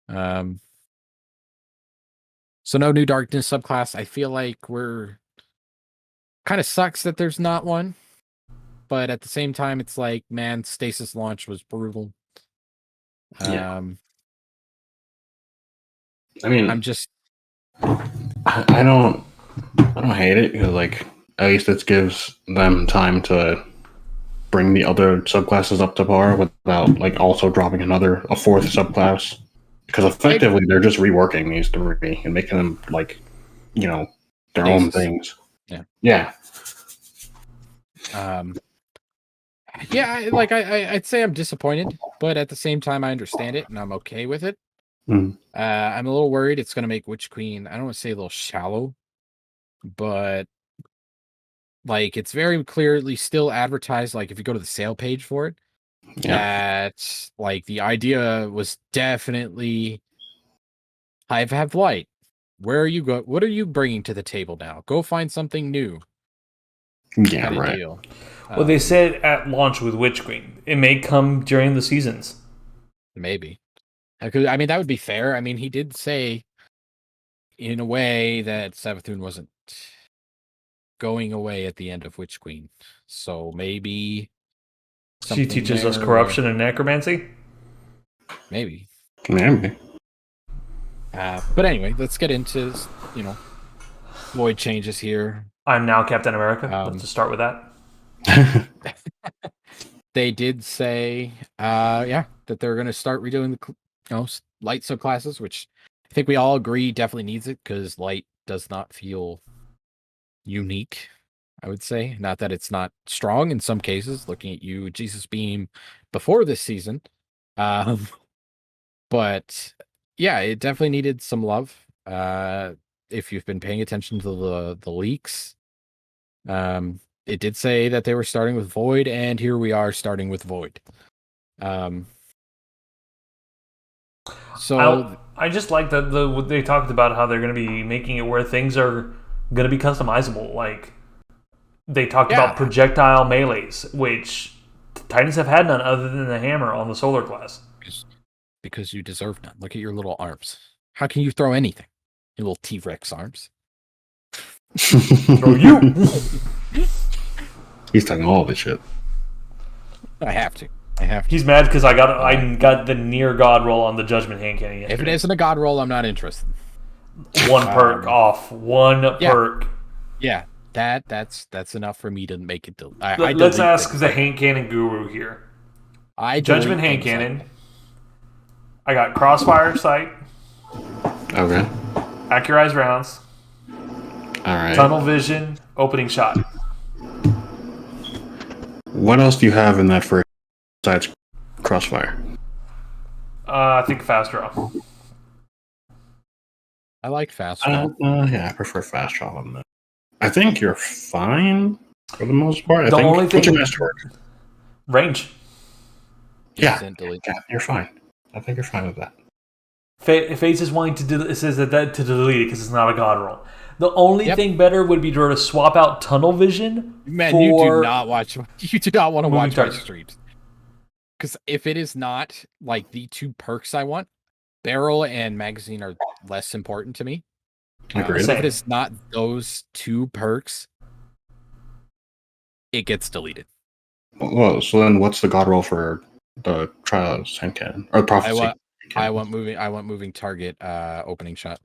that. So no new Darkness subclass. I feel like we're kind of sucks that there's not one. But at the same time, it's like, man, Stasis launch was brutal. Yeah. I mean, I'm just, I don't hate it because, like, at least it gives them time to bring the other subclasses up to par without, like, also dropping a fourth subclass. Because effectively, they're just reworking these 3 and making them like, their own things. Yeah. I'd say I'm disappointed, but at the same time, I understand it and I'm okay with it. I'm a little worried it's going to make Witch Queen, I don't want to say a little shallow, but like it's very clearly still advertised. Like if you go to the sale page for it, that like the idea was definitely have light. Where are you go? What are you bringing to the table now? Go find something new. Yeah, right. Deal. Well, they said at launch with Witch Queen, it may come during the seasons. Maybe. I mean, that would be fair. I mean, he did say, in a way, that Savathun wasn't going away at the end of Witch Queen. So maybe she teaches us corruption and necromancy? Maybe. Maybe. But anyway, let's get into, Void changes here. I'm now Captain America. Let's just start with that. they did say, that they're going to start redoing the light subclasses, which I think we all agree definitely needs it because light does not feel unique. I would say, not that it's not strong in some cases. Looking at you, Jesus Beam, before this season, but yeah, it definitely needed some love. If you've been paying attention to the leaks, it did say that they were starting with Void, and here we are starting with Void. So I just like that what they talked about how they're going to be making it where things are going to be customizable. Like they talked about Yeah. projectile melees, which Titans have had none other than the hammer on the solar class. because you deserve none. Look at your little arms. How can you throw anything? Your little T-Rex arms. Throw you. He's talking all this shit. I have to. He's mad because I got the near god roll on the Judgment Hand Cannon yesterday. If it isn't a god roll, I'm not interested. One perk off. One perk. Yeah, that's enough for me to make it. Let's ask the hand cannon guru here. Judgment Hand Cannon. I got Crossfire Sight. Okay. Accurized Rounds. All right. Tunnel Vision. Opening Shot. What else do you have in that first besides Crossfire? I think Fast Draw. I like Fast Draw. Yeah, I prefer Fast Draw on that. I think you're fine for the most part. Only thing, what's your masterwork? Range. Yeah, you're fine. I think you're fine with that. Phase is wanting to do. It says that to delete it because it's not a god roll. The only thing better would be to swap out Tunnel Vision. Man, you do not watch. You do not want to watch my streams. Because if it is not like the two perks I want, Barrel and Magazine are less important to me. Agreed. If it's not those two perks, it gets deleted. Well, so then what's the god roll for the Trials Hand Cannon or Prophecy? I want moving target opening shot.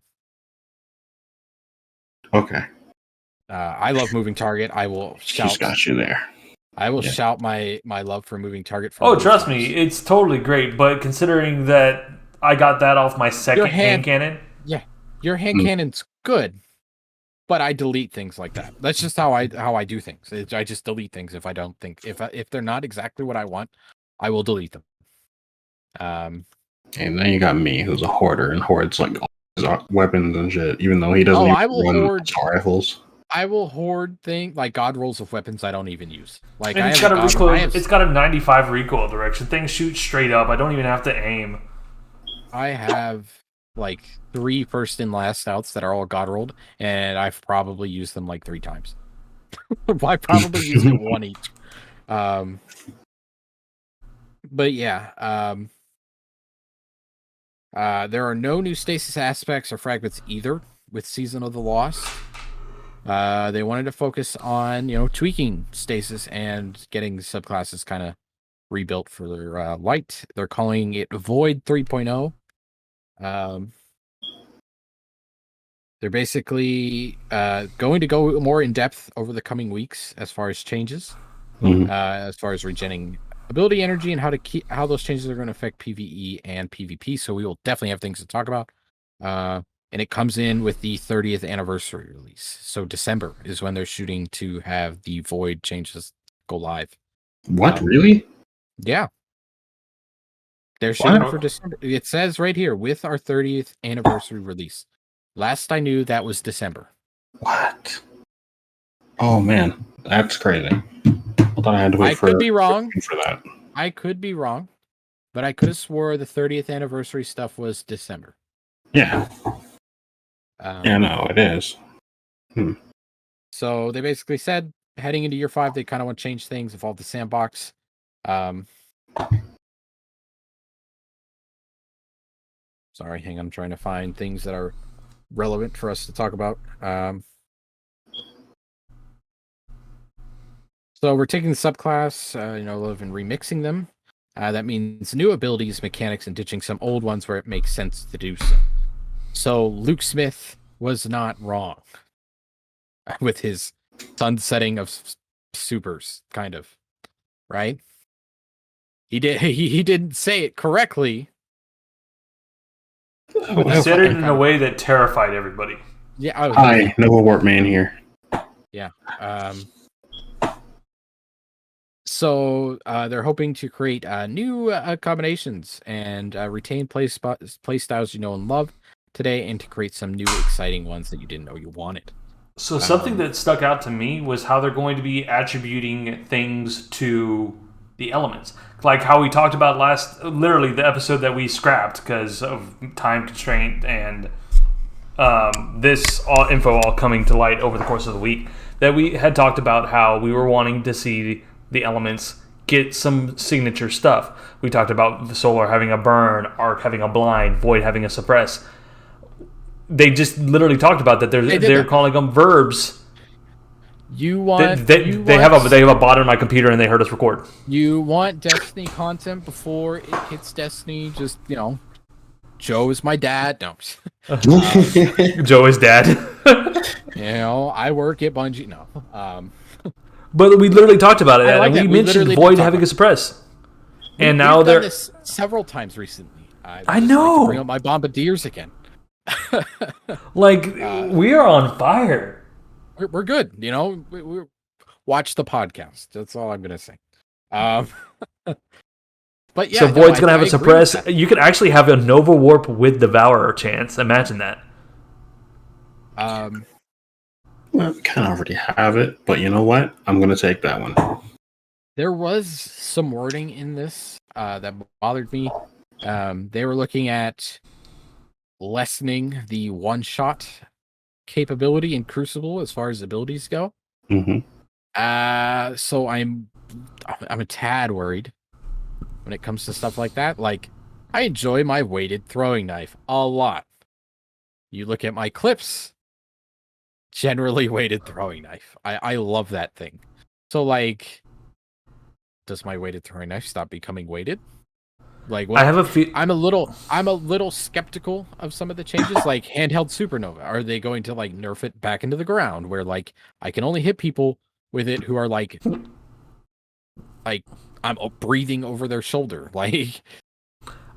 Okay. I love moving target. I will shout. She's got you there. I will shout my love for moving target. Trust me, it's totally great. But considering that I got that off my second hand cannon, your hand cannon's good, but I delete things like that. That's just how I do things. I just delete things if I don't think if they're not exactly what I want, I will delete them. And then you got me, who's a hoarder, and hoards like all his weapons and shit, even though he doesn't even run rifles. I will hoard things like god rolls of weapons I don't even use. Like and it's got a recoil. It's got a 95 recoil direction. Things shoot straight up. I don't even have to aim. I have like 3 first and last outs that are all god rolled, and I've probably used them like 3 times. I probably used it 1 each. But yeah, there are no new stasis aspects or fragments either with Season of the Lost. They wanted to focus on, tweaking stasis and getting subclasses kind of rebuilt for their light. They're calling it Void 3.0. They're basically going to go more in depth over the coming weeks as far as changes, as far as regenerating ability energy and how those changes are going to affect PvE and PvP. So we will definitely have things to talk about. And it comes in with the 30th anniversary release. So December is when they're shooting to have the Void changes go live. What, really? Yeah. They're shooting for December. It says right here, with our 30th anniversary release. Last I knew, that was December. What? Oh, man. That's crazy. I thought I had to wait I could be wrong for that. I could be wrong, but I could have swore the 30th anniversary stuff was December. Yeah. Yeah, no, it is. So they basically said, heading into year 5, they kind of want to change things, evolve the sandbox. Sorry, hang on, I'm trying to find things that are relevant for us to talk about. So we're taking the subclass, and remixing them. That means new abilities, mechanics, and ditching some old ones where it makes sense to do so. So Luke Smith was not wrong with his sunsetting of supers, kind of, right? He did. He didn't say it correctly. He said it in a way that terrified everybody. Yeah. Hi, Nova Warp Man here. Yeah. So they're hoping to create new combinations and retain play styles you know and love today, and to create some new exciting ones that you didn't know you wanted. So something that stuck out to me was how they're going to be attributing things to the elements. Like how we talked about literally the episode that we scrapped because of time constraint and this info all coming to light over the course of the week, that we had talked about how we were wanting to see the elements get some signature stuff. We talked about the Solar having a burn, Arc having a blind, Void having a suppress. They just literally talked about that. They're calling them verbs. You want they have a bot on my computer and they heard us record. You want Destiny content before it hits Destiny? Just Joe is my dad. No, Joe is dad. I work at Bungie. No, but we literally talked about it, and we mentioned Void having a suppress. And now we've they're done this several times recently. I know. Like to bring up my bombardiers again. We are on fire. We're good. We watch the podcast. That's all I'm gonna say. But yeah, so Void's gonna have a suppress. You could actually have a Nova Warp with Devourer chance. Imagine that. Well, we kind of already have it, but you know what? I'm gonna take that one. There was some wording in this that bothered me. They were looking at lessening the one-shot capability in Crucible as far as abilities go. Mm-hmm. So I'm a tad worried when it comes to stuff like that. Like, I enjoy my weighted throwing knife a lot. You look at my clips, generally weighted throwing knife. I love that thing. So, like, does my weighted throwing knife stop becoming weighted? Like, I have a I'm a little skeptical of some of the changes, like handheld supernova. Are they going to like nerf it back into the ground where like I can only hit people with it who are like I'm breathing over their shoulder? Like,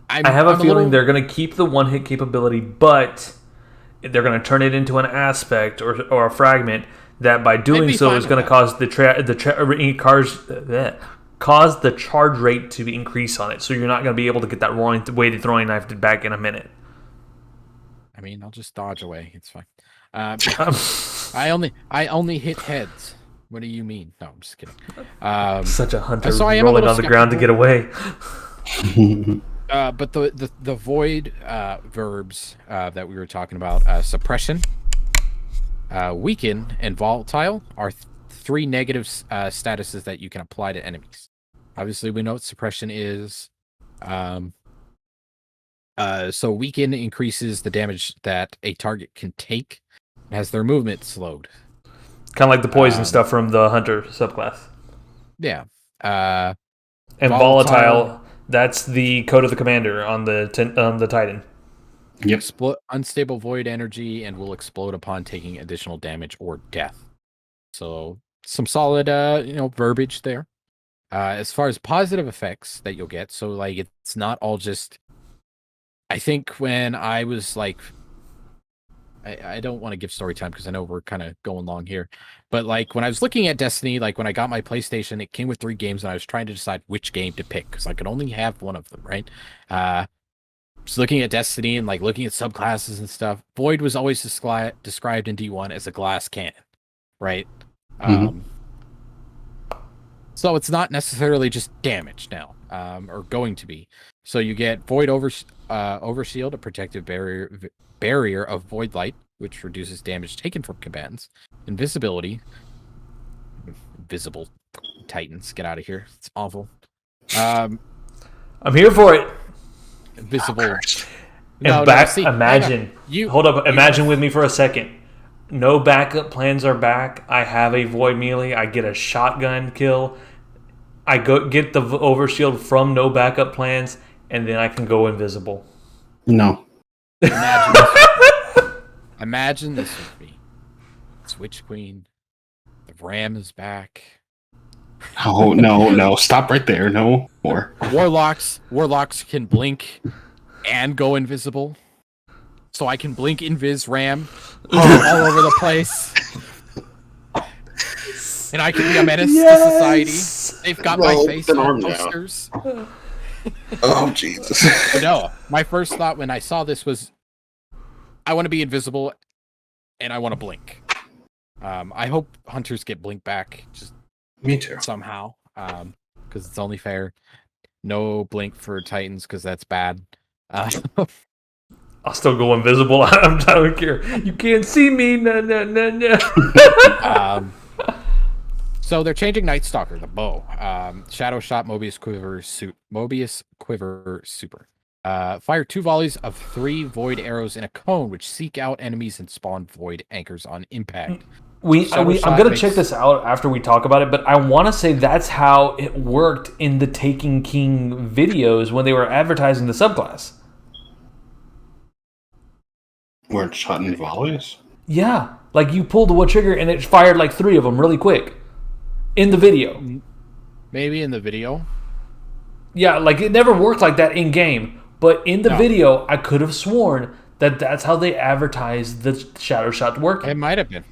I have a feeling they're going to keep the one hit capability, but they're going to turn it into an aspect or a fragment that by doing so is going to cause cause the charge rate to increase on it, so you're not going to be able to get that weighted throwing knife back in a minute. I mean, I'll just dodge away. It's fine. I only hit heads. What do you mean? No, I'm just kidding. Such a hunter rolling on the ground to get away. But the void verbs that we were talking about, suppression, weaken, and volatile are three negative statuses that you can apply to enemies. Obviously, we know what suppression is. So weaken increases the damage that a target can take as their movement slowed. Kind of like the poison stuff from the Hunter subclass. Yeah. And volatile, that's the code of the commander on the Titan. Yep. Unstable void energy and will explode upon taking additional damage or death. So some solid verbiage there. As far as positive effects that you'll get, so like it's not all just. I think when I was like, I don't want to give story time because I know we're kind of going long here, but like when I was looking at Destiny, like when I got my PlayStation, it came with 3 games, and I was trying to decide which game to pick because I could only have one of them, right? Just looking at Destiny and like looking at subclasses and stuff. Void was always described in D1 as a glass cannon, right? Mm-hmm. So it's not necessarily just damage now, or going to be. So you get Void Overshield, a protective barrier of Void Light, which reduces damage taken from combatants. Invisibility. Invisible Titans, get out of here. It's awful. I'm here for it. Invisible. Imagine. Hold up. Imagine with me for a second. No backup plans are back. I have a Void melee. I get a shotgun kill. I get the overshield from no backup plans, and then I can go invisible. No. Imagine this with me. It's Witch Queen. The Ram is back. Oh no! Stop right there. No more. Warlocks can blink and go invisible. So I can blink invis ram all over the place. And I can be a menace to society. They've got my face on posters. Oh Jesus! But no, my first thought when I saw this was, I want to be invisible, and I want to blink. I hope hunters get blink back, just Me too. somehow, because it's only fair. No blink for Titans because that's bad. I'll still go invisible. I don't care. You can't see me. No. So they're changing Night Stalker, the bow. Shadow Shot, Mobius Quiver Super. Fire 2 volleys of 3 void arrows in a cone, which seek out enemies and spawn void anchors on impact. I'm going to check this out after we talk about it, but I want to say that's how it worked in the Taken King videos when they were advertising the subclass. Where it's shot in volleys? Yeah. Like you pulled the wood trigger and it fired like 3 of them really quick. In the video. Maybe in the video. Yeah, like it never worked like that in game. But in the video, I could have sworn that that's how they advertised the Shadow Shot working. It might have been.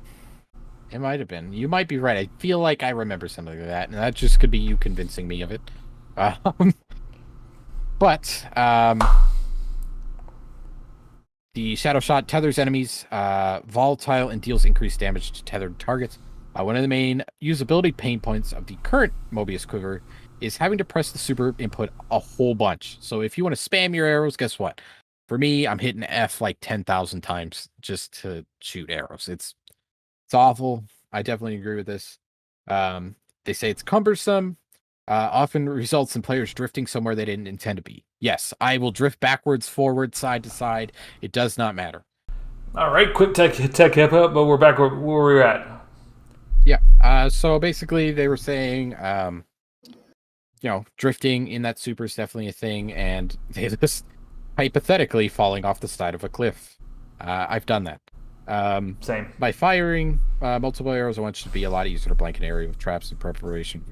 You might be right. I feel like I remember something like that. And that just could be you convincing me of it. But the Shadow Shot tethers enemies volatile and deals increased damage to tethered targets. One of the main usability pain points of the current Mobius Quiver is having to press the super input a whole bunch. So if you want to spam your arrows, guess what? For me, I'm hitting F like 10,000 times just to shoot arrows. It's awful. I definitely agree with this. They say it's cumbersome. Often results in players drifting somewhere they didn't intend to be. Yes, I will drift backwards, forward, side to side. It does not matter. All right, quick tech hip up, but we're back where we're at. Yeah. So basically, they were saying, drifting in that super is definitely a thing, and they just hypothetically falling off the side of a cliff. I've done that. Same. By firing multiple arrows, I want you to be a lot easier to blank an area with traps in preparation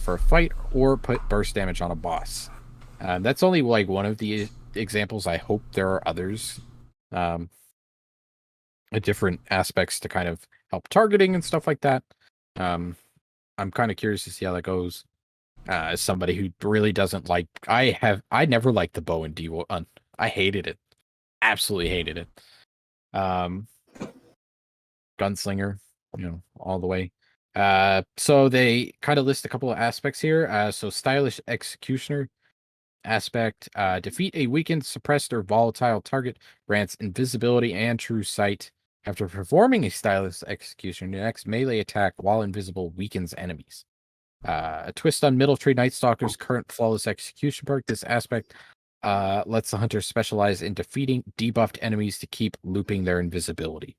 for a fight or put burst damage on a boss. That's only like one of the examples. I hope there are others. Different aspects to kind of help targeting and stuff like that. I'm kind of curious to see how that goes. As somebody who really doesn't like, I never liked the bow in D1. I hated it, absolutely hated it. Gunslinger, all the way. So they kind of list a couple of aspects here. So stylish executioner aspect, defeat a weakened, suppressed, or volatile target, grants invisibility and true sight. After performing a stylish execution, your next melee attack while invisible weakens enemies. A twist on Middle Tree Night Stalker's current flawless execution perk. This aspect lets the hunter specialize in defeating debuffed enemies to keep looping their invisibility.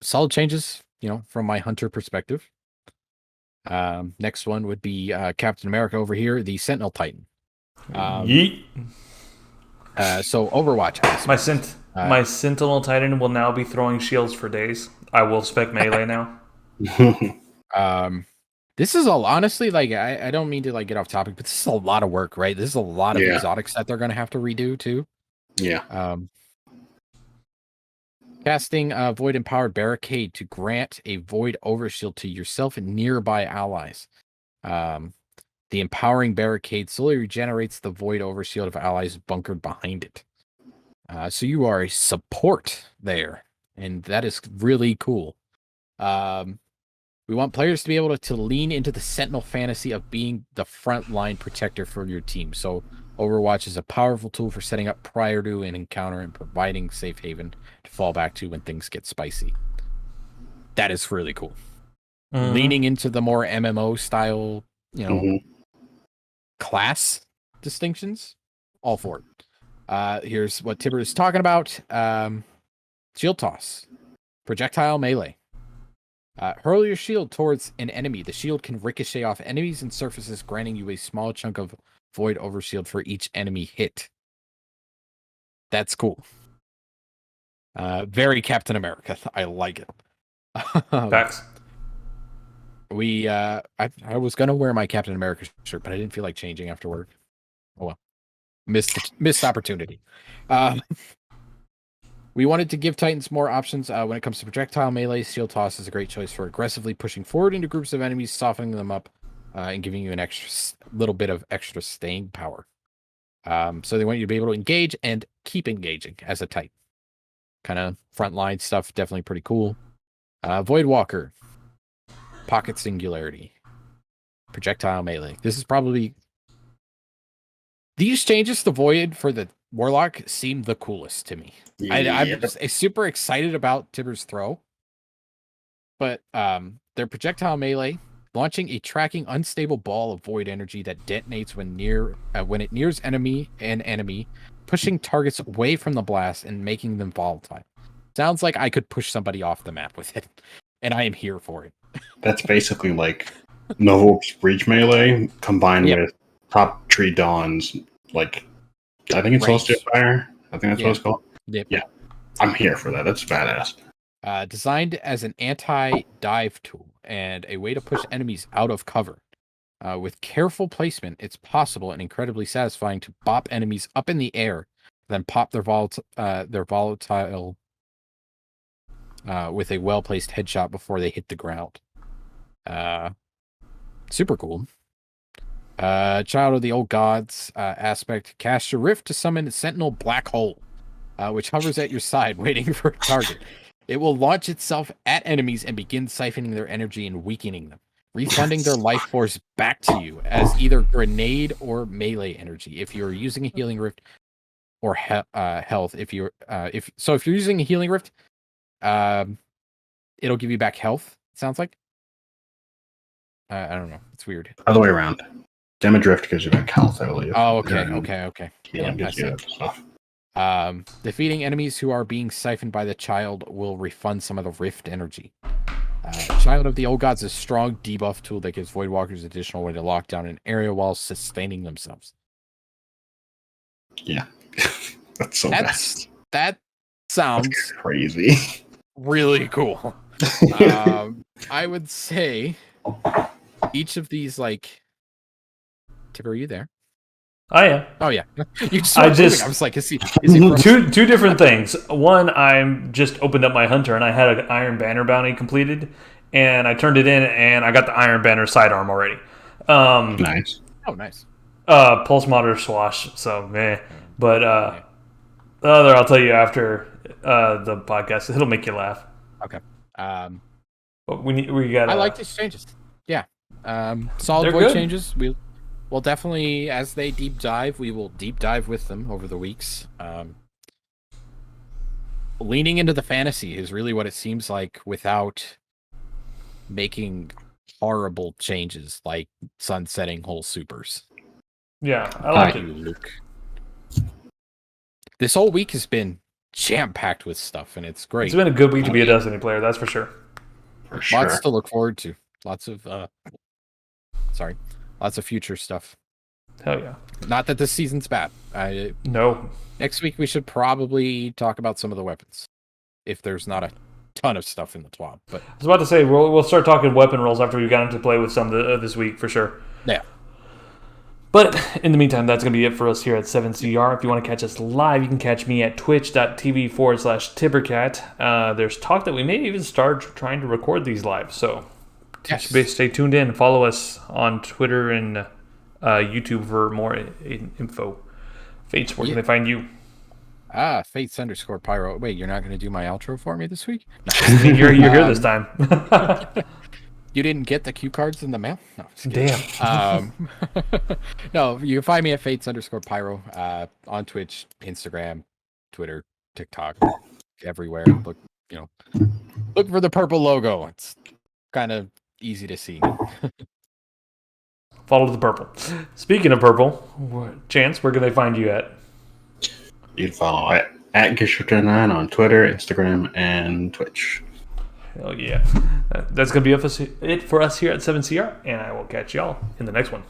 Solid changes, from my hunter perspective. Next one would be Captain America over here, the Sentinel Titan. Yeet. So Overwatch. My Sentinel Titan will now be throwing shields for days. I will spec melee now. This is honestly, like, I don't mean to get off topic, but this is a lot of work, right? This is a lot of exotics that they're going to have to redo too. Yeah. Casting a Void Empowered Barricade to grant a Void Overshield to yourself and nearby allies. The Empowering Barricade slowly regenerates the Void Overshield of allies bunkered behind it. So you are a support there, and that is really cool. We want players to be able to lean into the Sentinel fantasy of being the frontline protector for your team. So Overwatch is a powerful tool for setting up prior to an encounter and providing safe haven to fall back to when things get spicy. That is really cool. Mm-hmm. Leaning into the more MMO style, class distinctions, all for it. Here's what Tibber is talking about. Shield toss. Projectile melee. Hurl your shield towards an enemy. The shield can ricochet off enemies and surfaces, granting you a small chunk of void overshield for each enemy hit. That's cool. Very Captain America. I like it. Facts. I was gonna wear my Captain America shirt, but I didn't feel like changing after work. Oh well, missed opportunity. We wanted to give Titans more options when it comes to projectile melee. Shield toss is a great choice for aggressively pushing forward into groups of enemies, softening them up, and giving you an little bit of extra staying power. So they want you to be able to engage and keep engaging as a Titan. Kind of frontline stuff, definitely pretty cool. Void Walker, pocket singularity, projectile melee. This is probably these changes to Void for the Warlock seem the coolest to me. I'm super excited about Tibber's throw, but their projectile melee, launching a tracking unstable ball of void energy that detonates when it nears enemy, pushing targets away from the blast and making them volatile. Sounds like I could push somebody off the map with it, and I am here for it. That's basically like Novo's Breach Melee combined with Top Tree Dawn's, like, I think it's Celestial Fire. I think that's what it's called. Yep. Yeah. I'm here for that. That's badass. Designed as an anti-dive tool and a way to push enemies out of cover. With careful placement, it's possible and incredibly satisfying to bop enemies up in the air, then pop their volatile with a well-placed headshot before they hit the ground. Super cool. Child of the Old Gods aspect. Cast your Rift to summon Sentinel Black Hole, which hovers at your side waiting for a target. It will launch itself at enemies and begin siphoning their energy and weakening them, refunding their life force back to you as either grenade or melee energy. If you're using a healing rift or health, if you're using a healing rift, it'll give you back health. It sounds like. I don't know. It's weird. Other way around. Damage Rift gives you back health, I believe. Oh, okay. Healing gives you stuff. Defeating enemies who are being siphoned by the child will refund some of the rift energy. Child of the Old Gods is a strong debuff tool that gives Voidwalkers additional way to lock down an area while sustaining themselves. Yeah. That's so bad. That sounds crazy. Really cool. I would say each of these, like, Tip, are you there? I am. Oh yeah. I was like, is he two different things. One, I'm just opened up my hunter and I had an Iron Banner bounty completed, and I turned it in and I got the Iron Banner sidearm already. Nice. Oh, nice. Pulse Monitor Swash. So meh. But the other I'll tell you after the podcast. It'll make you laugh. Okay. But we got. I like these changes. Yeah. Solid Void changes. Well, definitely, as they deep dive, we will deep dive with them over the weeks. Leaning into the fantasy is really what it seems like, without making horrible changes like sunsetting whole supers. Yeah, I like it. Luke. This whole week has been jam-packed with stuff, and it's great. It's been a good week to be a Destiny player, that's for sure. Lots to look forward to. Lots of future stuff. Hell yeah. Not that this season's bad. No. Next week we should probably talk about some of the weapons, if there's not a ton of stuff in the TWAB. But I was about to say we'll start talking weapon rolls after we got into play with some this week for sure. Yeah. But in the meantime, that's going to be it for us here at 7CR. If you want to catch us live, you can catch me at twitch.tv/Tibbercat. There's talk that we may even start trying to record these live, so stay tuned in. Follow us on Twitter and YouTube for more info. Fates, where can they find you? Fates_Pyro. Wait, you're not going to do my outro for me this week? No. You're here this time. You didn't get the cue cards in the mail? No. Damn. No, you can find me at Fates_Pyro on Twitch, Instagram, Twitter, TikTok, everywhere. Look for the purple logo. It's kind of easy to see. Follow the purple. Speaking of purple, Chance, where can they find you at? You can follow at Gishter9 on Twitter, Instagram, and Twitch. Hell yeah. That's going to be it for us here at 7CR, and I will catch y'all in the next one.